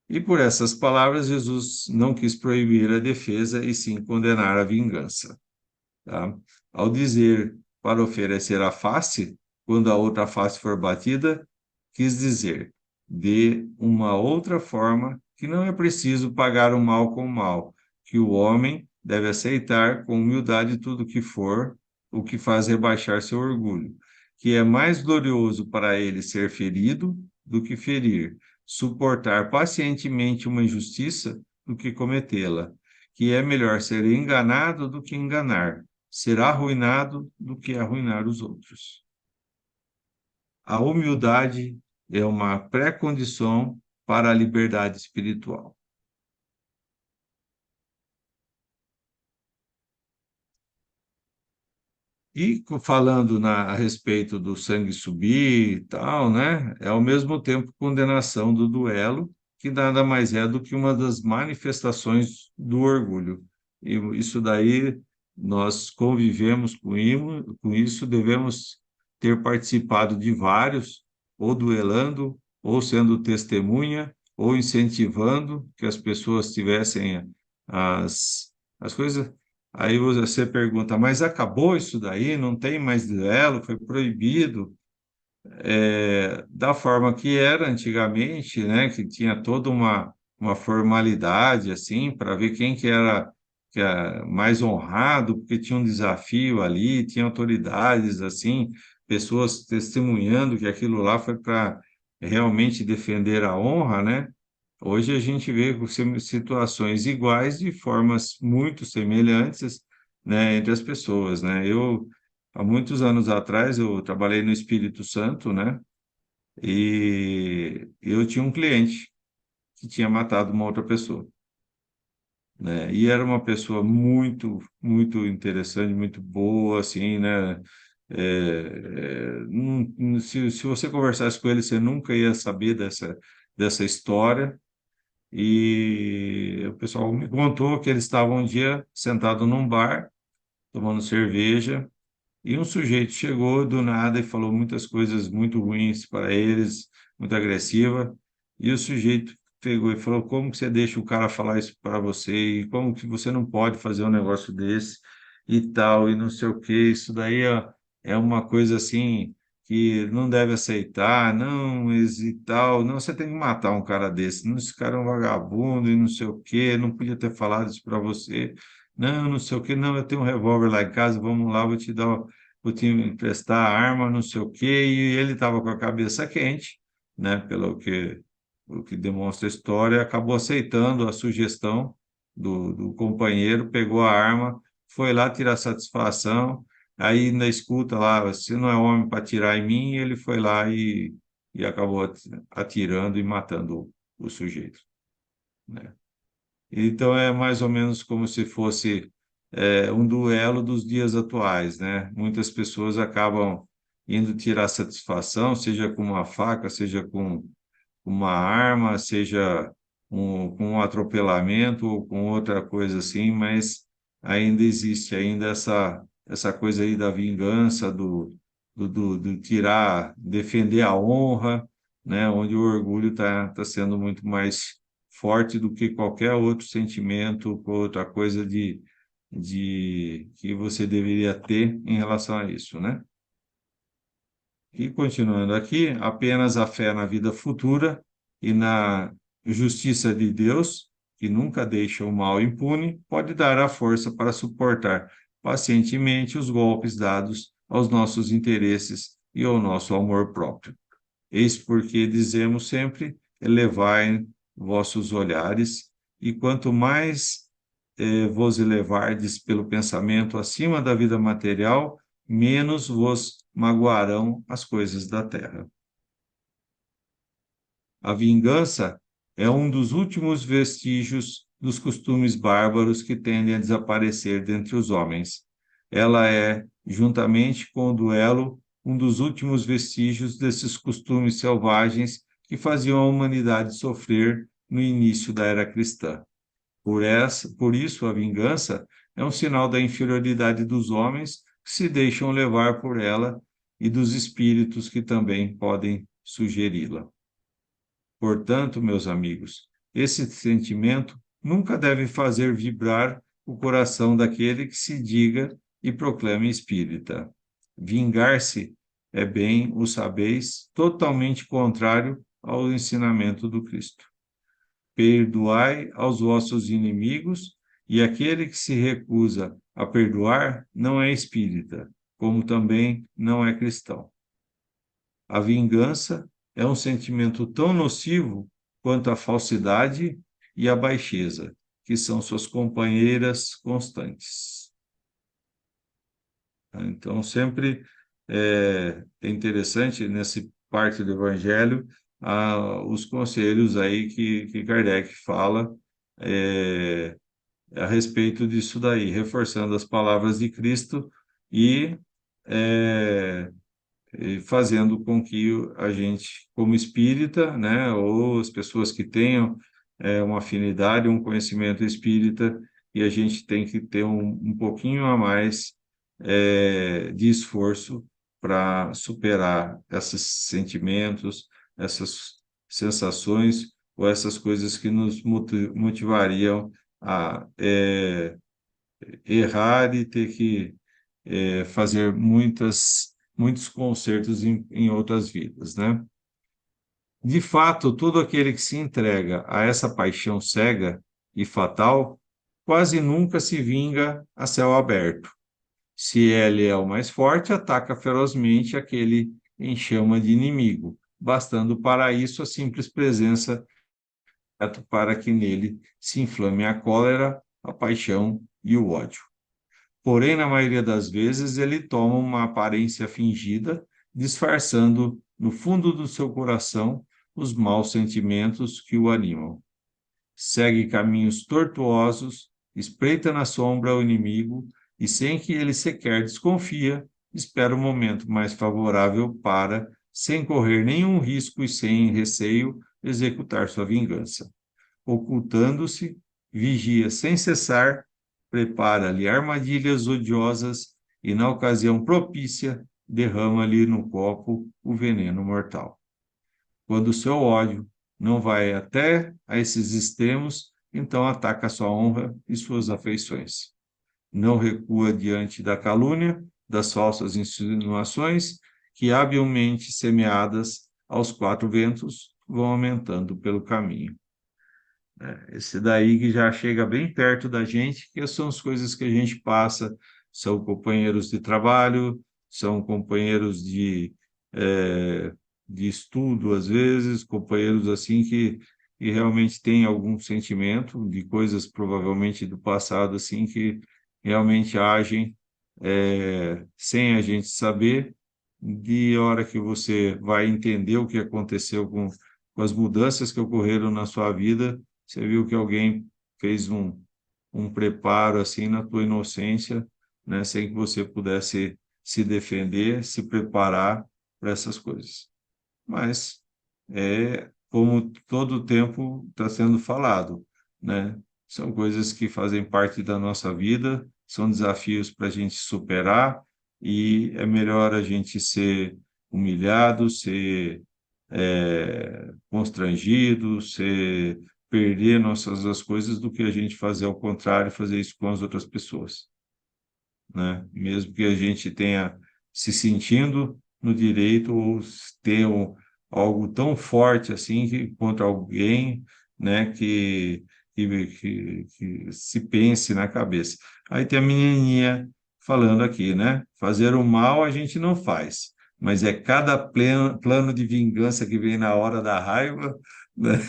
[SPEAKER 4] E por essas palavras, Jesus não quis proibir a defesa e sim condenar a vingança. Tá? Ao dizer para oferecer a face, quando a outra face for batida, quis dizer de uma outra forma que não é preciso pagar o mal com o mal, que o homem deve aceitar com humildade tudo que for o que faz rebaixar seu orgulho, que é mais glorioso para ele ser ferido do que ferir, suportar pacientemente uma injustiça do que cometê-la, que é melhor ser enganado do que enganar, será arruinado do que arruinar os outros. A humildade é uma pré-condição para a liberdade espiritual. E falando a respeito do sangue subir e tal, né? É ao mesmo tempo condenação do duelo, que nada mais é do que uma das manifestações do orgulho. E isso daí nós convivemos com isso, devemos ter participado de vários, ou duelando, ou sendo testemunha, ou incentivando que as pessoas tivessem as coisas. Aí você pergunta, mas acabou isso daí? Não tem mais duelo? Foi proibido? Da forma que era antigamente, né? Que tinha toda uma formalidade, assim, para ver quem que era mais honrado, porque tinha um desafio ali, tinha autoridades, assim, pessoas testemunhando que aquilo lá foi para realmente defender a honra, né? Hoje a gente vê situações iguais de formas muito semelhantes, né, entre as pessoas, né? Há muitos anos atrás, eu trabalhei no Espírito Santo, né? E eu tinha um cliente que tinha matado uma outra pessoa, né? E era uma pessoa muito, muito interessante, muito boa, assim, né? Se você conversasse com ele, você nunca ia saber dessa história. E o pessoal me contou que eles estavam um dia sentado num bar, tomando cerveja, e um sujeito chegou do nada e falou muitas coisas muito ruins para eles, muito agressiva, e o sujeito pegou e falou: como que você deixa o cara falar isso para você? E como que você não pode fazer um negócio desse e tal, e não sei o quê. Isso daí é uma coisa assim que não deve aceitar, não, e tal. Não, você tem que matar um cara desse. Não, esse cara é um vagabundo e não sei o quê, não podia ter falado isso para você. Não, não sei o quê, não, eu tenho um revólver lá em casa, vamos lá, vou te emprestar a arma, não sei o quê, e ele estava com a cabeça quente, né, o que demonstra a história, acabou aceitando a sugestão do companheiro, pegou a arma, foi lá tirar satisfação, aí na escuta lá, você não é homem para atirar em mim, ele foi lá e acabou atirando e matando o sujeito, né? Então é mais ou menos como se fosse um duelo dos dias atuais, né? Muitas pessoas acabam indo tirar satisfação, seja com uma faca, seja com uma arma, seja com um atropelamento ou com outra coisa assim, mas ainda existe ainda essa coisa aí da vingança, do tirar, defender a honra, né? Onde o orgulho está sendo muito mais forte do que qualquer outro sentimento ou outra coisa de que você deveria ter em relação a isso, né? E continuando aqui, apenas a fé na vida futura e na justiça de Deus, que nunca deixa o mal impune, pode dar a força para suportar pacientemente os golpes dados aos nossos interesses e ao nosso amor próprio. Eis porque dizemos sempre: elevai vossos olhares, e quanto mais vos elevardes pelo pensamento acima da vida material, menos vos magoarão as coisas da terra. A vingança é um dos últimos vestígios dos costumes bárbaros que tendem a desaparecer dentre os homens. Ela é, juntamente com o duelo, um dos últimos vestígios desses costumes selvagens que faziam a humanidade sofrer no início da era cristã. Por isso, a vingança é um sinal da inferioridade dos homens que se deixam levar por ela e dos espíritos que também podem sugeri-la. Portanto, meus amigos, esse sentimento nunca deve fazer vibrar o coração daquele que se diga e proclame espírita. Vingar-se é bem, o sabeis, totalmente contrário ao ensinamento do Cristo. Perdoai aos vossos inimigos, e aquele que se recusa a perdoar não é espírita, como também não é cristão. A vingança é um sentimento tão nocivo quanto a falsidade e a baixeza, que são suas companheiras constantes. Então, sempre é interessante, nessa parte do Evangelho, os conselhos aí que Kardec fala é, a respeito disso daí, reforçando as palavras de Cristo e, é, e fazendo com que a gente, como espírita, né, ou as pessoas que tenham uma afinidade, um conhecimento espírita, e a gente tem que ter um pouquinho a mais de esforço para superar esses sentimentos, essas sensações ou essas coisas que nos motivariam a errar e ter que fazer muitos concertos em outras vidas, né? De fato, todo aquele que se entrega a essa paixão cega e fatal quase nunca se vinga a céu aberto. Se ele é o mais forte, ataca ferozmente aquele em chama de inimigo, bastando para isso a simples presença para que nele se inflame a cólera, a paixão e o ódio. Porém, na maioria das vezes, ele toma uma aparência fingida, disfarçando no fundo do seu coração os maus sentimentos que o animam. Segue caminhos tortuosos, espreita na sombra o inimigo e, sem que ele sequer desconfia, espera o momento mais favorável para, sem correr nenhum risco e sem receio, executar sua vingança. Ocultando-se, vigia sem cessar, prepara-lhe armadilhas odiosas e, na ocasião propícia, derrama-lhe no copo o veneno mortal. Quando o seu ódio não vai até a esses extremos, então ataca sua honra e suas afeições. Não recua diante da calúnia, das falsas insinuações que, habilmente semeadas aos quatro ventos, vão aumentando pelo caminho. Esse daí que já chega bem perto da gente, que são as coisas que a gente passa, são companheiros de trabalho, são companheiros de estudo, às vezes, companheiros assim que realmente têm algum sentimento de coisas provavelmente do passado, assim, que realmente agem sem a gente saber, de hora que você vai entender o que aconteceu com as mudanças que ocorreram na sua vida, você viu que alguém fez um preparo assim na tua inocência, né, sem que você pudesse se defender, se preparar para essas coisas. Mas como todo o tempo está sendo falado, né? São coisas que fazem parte da nossa vida, são desafios para a gente superar e é melhor a gente ser humilhado, ser constrangido, ser perder nossas as coisas do que a gente fazer ao contrário, fazer isso com as outras pessoas, né? Mesmo que a gente tenha se sentindo no direito ou ter algo tão forte assim contra alguém, né, que se pense na cabeça. Aí tem a menininha falando aqui, né? Fazer o mal a gente não faz, mas é cada plano de vingança que vem na hora da raiva, né?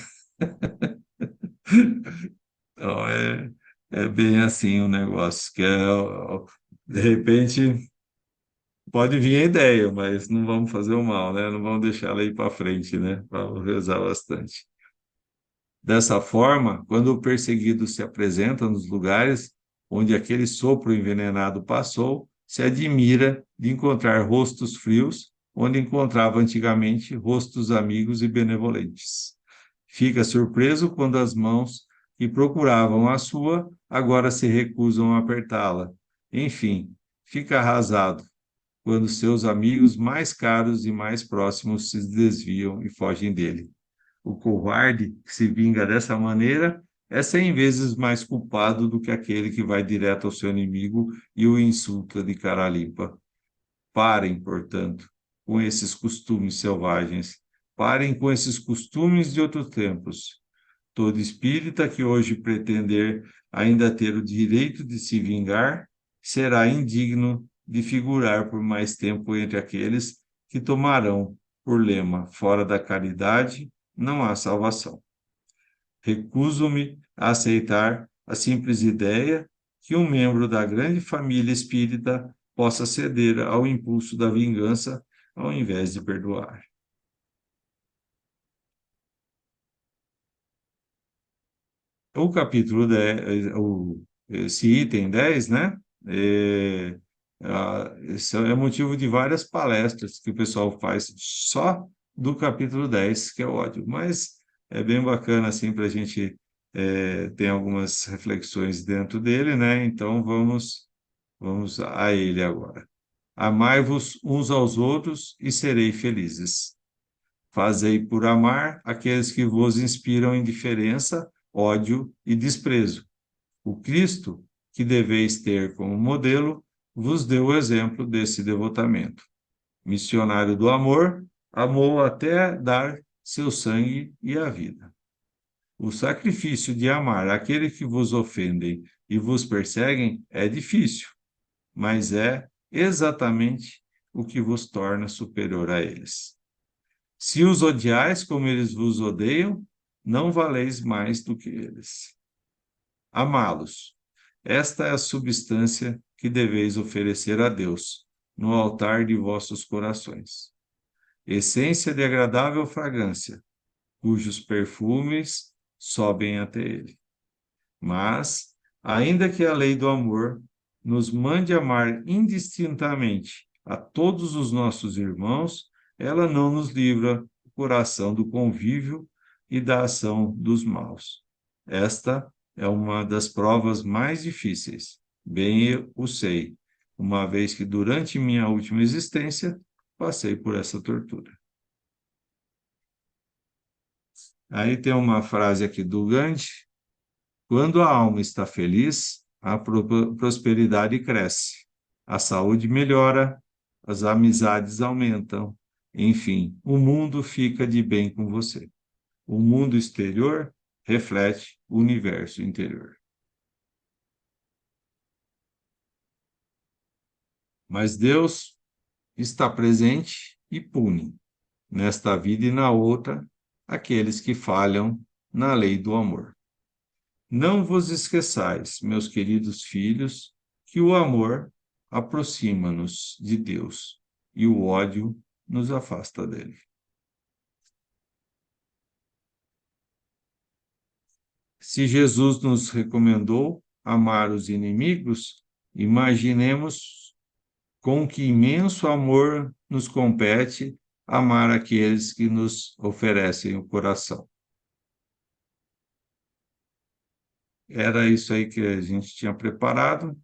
[SPEAKER 4] Então, é bem assim o negócio, de repente, pode vir a ideia, mas não vamos fazer o mal, né? Não vamos deixar ela ir para frente, né? Vamos rezar bastante. Dessa forma, quando o perseguido se apresenta nos lugares onde aquele sopro envenenado passou, se admira de encontrar rostos frios, onde encontrava antigamente rostos amigos e benevolentes. Fica surpreso quando as mãos que procuravam a sua agora se recusam a apertá-la. Enfim, fica arrasado quando seus amigos mais caros e mais próximos se desviam e fogem dele. O covarde que se vinga dessa maneira é 100 vezes mais culpado do que aquele que vai direto ao seu inimigo e o insulta de cara limpa. Parem, portanto, com esses costumes selvagens. Parem com esses costumes de outros tempos. Todo espírita que hoje pretender ainda ter o direito de se vingar será indigno de figurar por mais tempo entre aqueles que tomarão por lema: fora da caridade não há salvação. Recuso-me a aceitar a simples ideia que um membro da grande família espírita possa ceder ao impulso da vingança ao invés de perdoar. O capítulo 10, esse item 10, né? Esse é motivo de várias palestras que o pessoal faz só do capítulo 10, que é o ódio. Mas é bem bacana, assim, para a gente ter algumas reflexões dentro dele, né? Então, vamos a ele agora. Amai-vos uns aos outros e serei felizes. Fazei por amar aqueles que vos inspiram indiferença, ódio e desprezo. O Cristo, que deveis ter como modelo, vos deu o exemplo desse devotamento. Missionário do amor, amou até dar seu sangue e a vida. O sacrifício de amar aquele que vos ofendem e vos perseguem é difícil, mas é exatamente o que vos torna superior a eles. Se os odiais como eles vos odeiam, não valeis mais do que eles. Amá-los. Esta é a substância que deveis oferecer a Deus no altar de vossos corações. Essência de agradável fragrância, cujos perfumes sobem até ele. Mas, ainda que a lei do amor nos mande amar indistintamente a todos os nossos irmãos, ela não nos livra o coração do convívio e da ação dos maus. Esta é uma das provas mais difíceis, bem eu o sei, uma vez que durante minha última existência passei por essa tortura. Aí tem uma frase aqui do Gandhi: quando a alma está feliz, a prosperidade cresce, a saúde melhora, as amizades aumentam, enfim, o mundo fica de bem com você. O mundo exterior reflete o universo interior. Mas Deus está presente e pune, nesta vida e na outra, aqueles que falham na lei do amor. Não vos esqueçais, meus queridos filhos, que o amor aproxima-nos de Deus e o ódio nos afasta dele. Se Jesus nos recomendou amar os inimigos, imaginemos com que imenso amor nos compete amar aqueles que nos oferecem o coração. Era isso aí que a gente tinha preparado.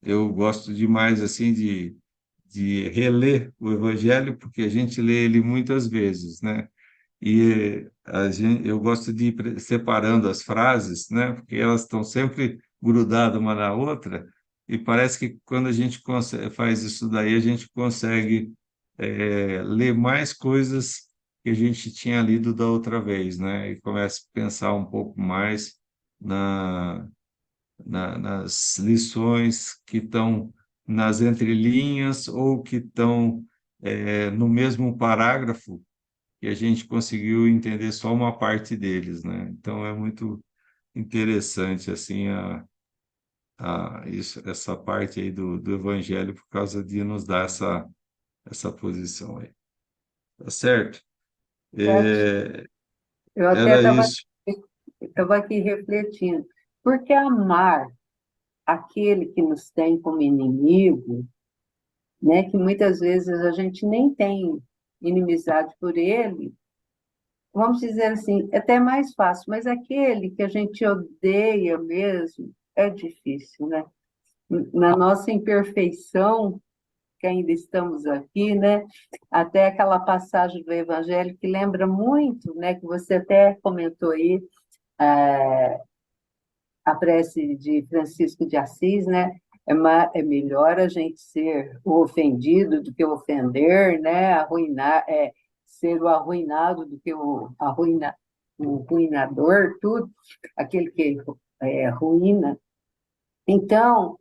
[SPEAKER 4] Eu gosto demais assim de reler o Evangelho, porque a gente lê ele muitas vezes, né? E eu gosto de ir separando as frases, né? Porque elas estão sempre grudadas uma na outra, e parece que quando a gente faz isso daí, a gente consegue ler mais coisas que a gente tinha lido da outra vez, né? E começa a pensar um pouco mais na nas lições que estão nas entrelinhas ou que estão no mesmo parágrafo, e a gente conseguiu entender só uma parte deles, né? Então é muito interessante assim essa parte aí do Evangelho, por causa de nos dar essa posição aí. Tá certo? É,
[SPEAKER 1] Eu até
[SPEAKER 4] era isso.
[SPEAKER 1] estava aqui refletindo, porque amar aquele que nos tem como inimigo, né, que muitas vezes a gente nem tem inimizade por ele, vamos dizer assim, é até mais fácil, mas aquele que a gente odeia mesmo é difícil, né? Na nossa imperfeição, que ainda estamos aqui, né? Até aquela passagem do Evangelho que lembra muito, né? Que você até comentou aí, a prece de Francisco de Assis, né? É melhor a gente ser o ofendido do que o ofender, né? Arruinar, ser o arruinado do que o ruinador, tudo, aquele que ruína. Então,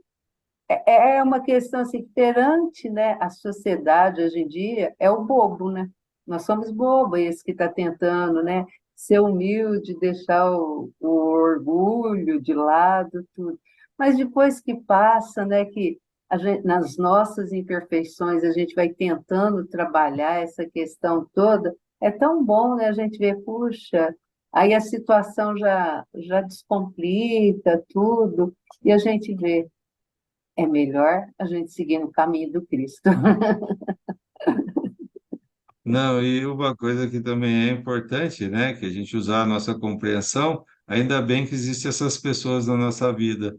[SPEAKER 1] é uma questão assim, perante, né, a sociedade hoje em dia, é o bobo, né? Nós somos bobos, esse que está tentando, né, ser humilde, deixar o orgulho de lado, tudo. Mas depois que passa, né, que nas nossas imperfeições, a gente vai tentando trabalhar essa questão toda. É tão bom, né? A gente ver, puxa, aí a situação já descomplica tudo, e a gente vê, é melhor a gente seguir no caminho do Cristo.
[SPEAKER 4] Não, e uma coisa que também é importante, né, que a gente usar a nossa compreensão, ainda bem que existem essas pessoas na nossa vida,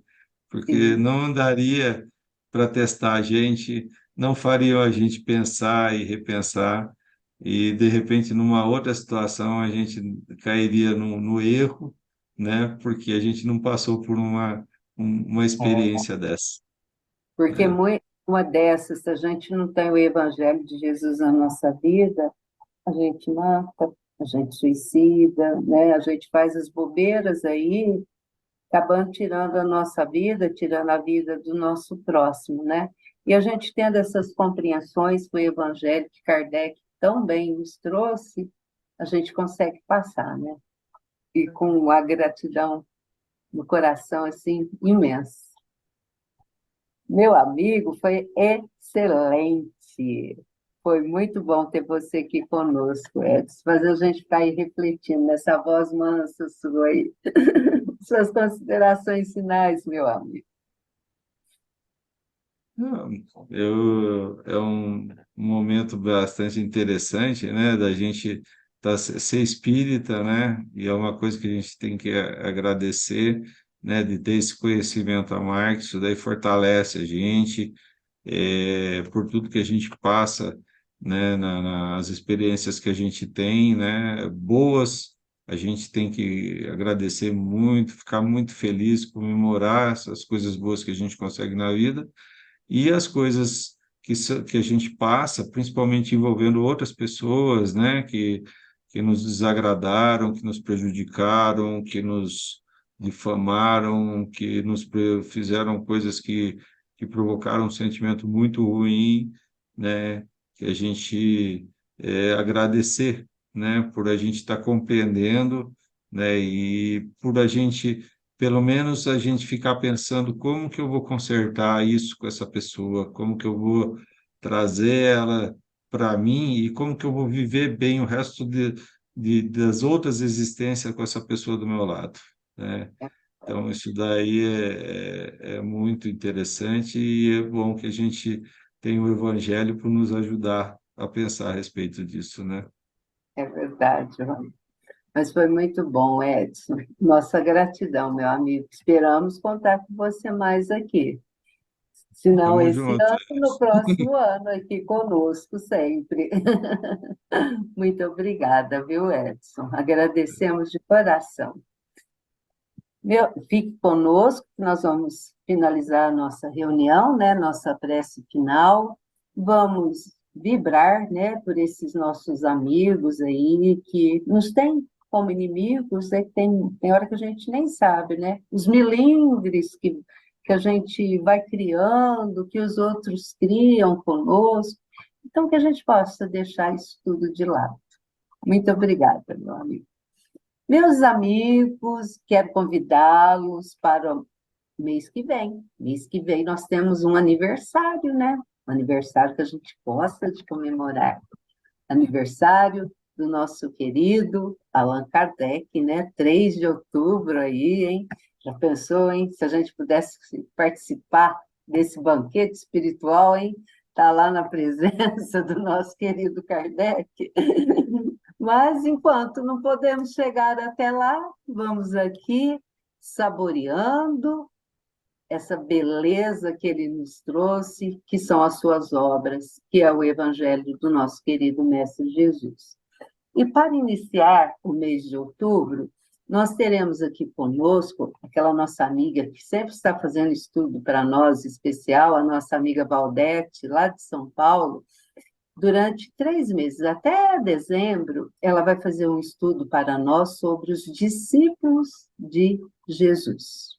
[SPEAKER 4] porque
[SPEAKER 1] Sim,
[SPEAKER 4] não daria para testar a gente, não fariam a gente pensar e repensar, e de repente numa outra situação a gente cairia no erro, né, porque a gente não passou por uma experiência dessa,
[SPEAKER 1] porque
[SPEAKER 4] né?
[SPEAKER 1] uma dessas, se a gente não tem o Evangelho de Jesus na nossa vida, a gente mata, a gente suicida, né? A gente faz as bobeiras aí, acabando tirando a nossa vida, tirando a vida do nosso próximo, né? E a gente tendo essas compreensões com o Evangelho que Kardec tão bem nos trouxe, a gente consegue passar, né? E com a gratidão no coração, assim, imensa. Meu amigo, foi excelente. Foi muito bom ter você aqui conosco, Edson, fazer a gente ficar aí refletindo nessa voz mansa sua aí. Suas considerações finais, meu amigo.
[SPEAKER 4] Não, é um momento bastante interessante, né, da gente ser espírita, né, e é uma coisa que a gente tem que agradecer, né, de ter esse conhecimento a mais, isso daí fortalece a gente, por tudo que a gente passa, né, nas experiências que a gente tem, né, boas, a gente tem que agradecer muito, ficar muito feliz, comemorar essas coisas boas que a gente consegue na vida, e as coisas que a gente passa, principalmente envolvendo outras pessoas, né, que nos desagradaram, que nos prejudicaram, que nos difamaram, que fizeram coisas que provocaram um sentimento muito ruim, né, que a gente agradecer, né, por a gente estar compreendendo, né, e por a gente pelo menos a gente ficar pensando como que eu vou consertar isso com essa pessoa, como que eu vou trazer ela para mim e como que eu vou viver bem o resto das outras existências com essa pessoa do meu lado, né? Então, isso daí é muito interessante e é bom que a gente tenha o Evangelho para nos ajudar a pensar a respeito disso, né?
[SPEAKER 1] É verdade, Rony. Mas foi muito bom, Edson. Nossa gratidão, meu amigo. Esperamos contar com você mais aqui. Se não
[SPEAKER 4] Tamo
[SPEAKER 1] esse
[SPEAKER 4] junto.
[SPEAKER 1] ano, no próximo ano, aqui conosco sempre. Muito obrigada, viu, Edson? Agradecemos de coração. Fique conosco, que nós vamos finalizar a nossa reunião, né? Nossa prece final. Vamos vibrar, né, por esses nossos amigos aí que nos têm como inimigos, né? Tem hora que a gente nem sabe, né? Os milindres que a gente vai criando, que os outros criam conosco. Então, que a gente possa deixar isso tudo de lado. Muito obrigada, meu amigo. Meus amigos, quero convidá-los para o mês que vem. Mês que vem nós temos um aniversário, né? Um aniversário que a gente gosta de comemorar. Aniversário do nosso querido Allan Kardec, né? 3 de outubro aí, hein? Já pensou, hein? Se a gente pudesse participar desse banquete espiritual, hein? Tá lá na presença do nosso querido Kardec. Mas enquanto não podemos chegar até lá, vamos aqui saboreando essa beleza que ele nos trouxe, que são as suas obras, que é o Evangelho do nosso querido Mestre Jesus. E para iniciar o mês de outubro, nós teremos aqui conosco aquela nossa amiga que sempre está fazendo estudo para nós especial, a nossa amiga Valdete, lá de São Paulo. Durante 3 meses, até dezembro, ela vai fazer um estudo para nós sobre os discípulos de Jesus.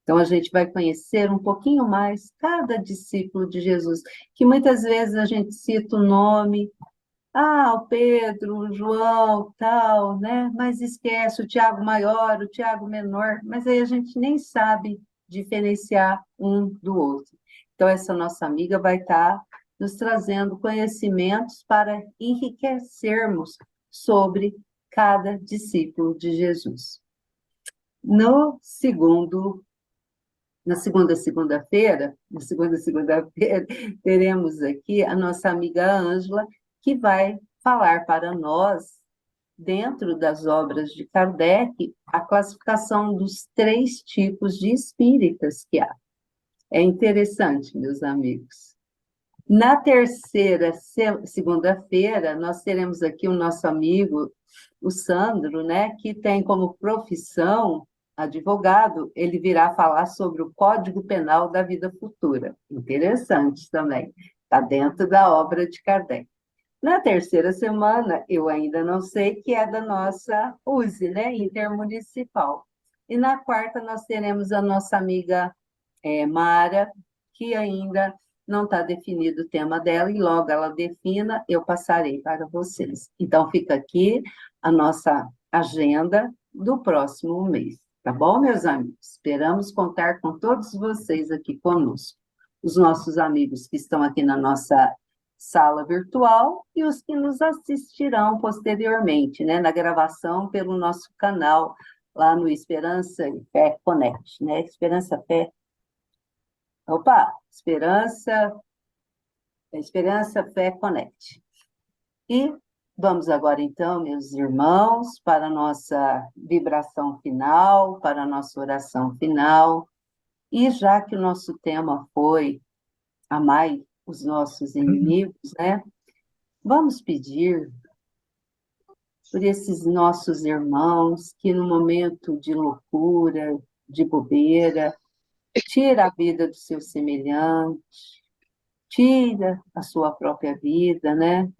[SPEAKER 1] Então, a gente vai conhecer um pouquinho mais cada discípulo de Jesus, que muitas vezes a gente cita o nome, o Pedro, o João, tal, né? Mas esquece o Tiago maior, o Tiago menor, mas aí a gente nem sabe diferenciar um do outro. Então, essa nossa amiga vai estar nos trazendo conhecimentos para enriquecermos sobre cada discípulo de Jesus. No segundo na segunda segunda-feira, teremos aqui a nossa amiga Ângela, que vai falar para nós, dentro das obras de Kardec, a classificação dos 3 tipos de espíritas que há. É interessante, meus amigos. Na terceira segunda-feira, nós teremos aqui o nosso amigo, o Sandro, né, que tem como profissão advogado, ele virá falar sobre o Código Penal da Vida Futura. Interessante também, está dentro da obra de Kardec. Na terceira semana, eu ainda não sei, que é da nossa USE, né, intermunicipal. E na quarta, nós teremos a nossa amiga Mara, que ainda não está definido o tema dela, e logo ela defina, eu passarei para vocês. Então, fica aqui a nossa agenda do próximo mês. Tá bom, meus amigos? Esperamos contar com todos vocês aqui conosco. Os nossos amigos que estão aqui na nossa sala virtual e os que nos assistirão posteriormente, né, na gravação pelo nosso canal lá no Esperança e Fé Connect, né? Esperança Fé Connect. E vamos agora, então, meus irmãos, para a nossa vibração final, para a nossa oração final. E já que o nosso tema foi amai os nossos inimigos, né? Vamos pedir por esses nossos irmãos que no momento de loucura, de bobeira, tira a vida do seu semelhante, tira a sua própria vida, né?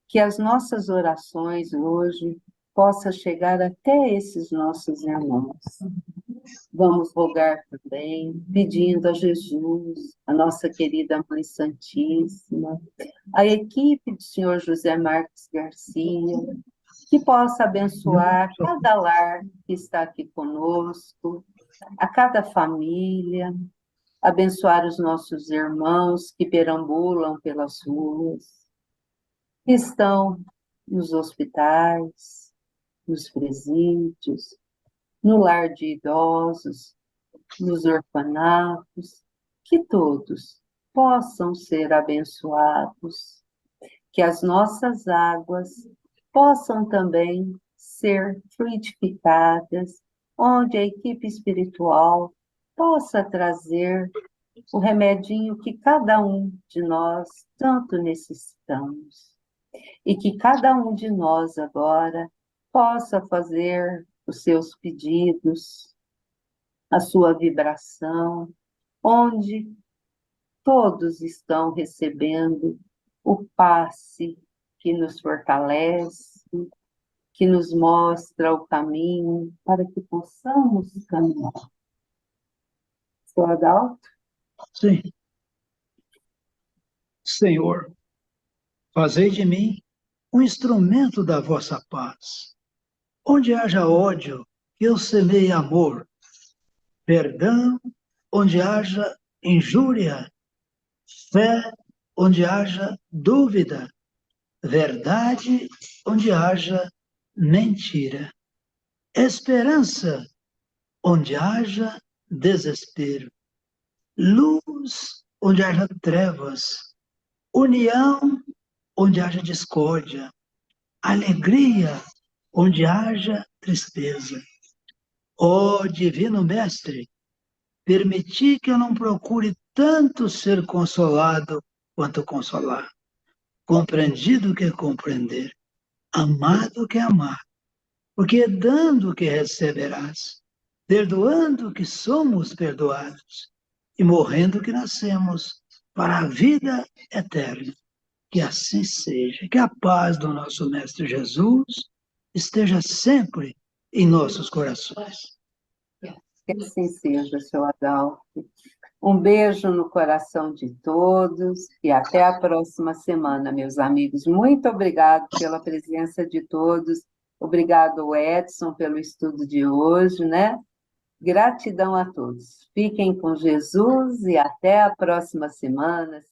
[SPEAKER 1] Que as nossas orações hoje possam chegar até esses nossos irmãos. Vamos rogar também, pedindo a Jesus, a nossa querida Mãe Santíssima, a equipe do senhor José Marques Garcia, que possa abençoar cada lar que está aqui conosco, a cada família, abençoar os nossos irmãos que perambulam pelas ruas, que estão nos hospitais, nos presídios, no lar de idosos, nos orfanatos, que todos possam ser abençoados, que as nossas águas possam também ser fluidificadas, onde a equipe espiritual possa trazer o remedinho que cada um de nós tanto necessitamos. E que cada um de nós agora possa fazer os seus pedidos, a sua vibração, onde todos estão recebendo o passe que nos fortalece, que nos mostra o caminho para que possamos caminhar. Seu Adalto?
[SPEAKER 5] Sim. Senhor, fazei de mim um instrumento da vossa paz. Onde haja ódio, que eu semeie amor. Perdão, onde haja injúria. Fé, onde haja dúvida. Verdade, onde haja mentira. Esperança, onde haja desespero. Luz, onde haja trevas. União, onde haja discórdia. Alegria, onde haja tristeza. Ó Divino Mestre, permiti que eu não procure tanto ser consolado quanto consolar, compreendido que compreender, amado que amar, porque é dando que receberás, perdoando que somos perdoados e morrendo que nascemos para a vida eterna. Que assim seja, que a paz do nosso Mestre Jesus esteja sempre em nossos corações.
[SPEAKER 1] Que assim seja, seu Adalto. Um beijo no coração de todos e até a próxima semana, meus amigos. Muito obrigado pela presença de todos. Obrigado, Edson, pelo estudo de hoje, né? Gratidão a todos. Fiquem com Jesus e até a próxima semana,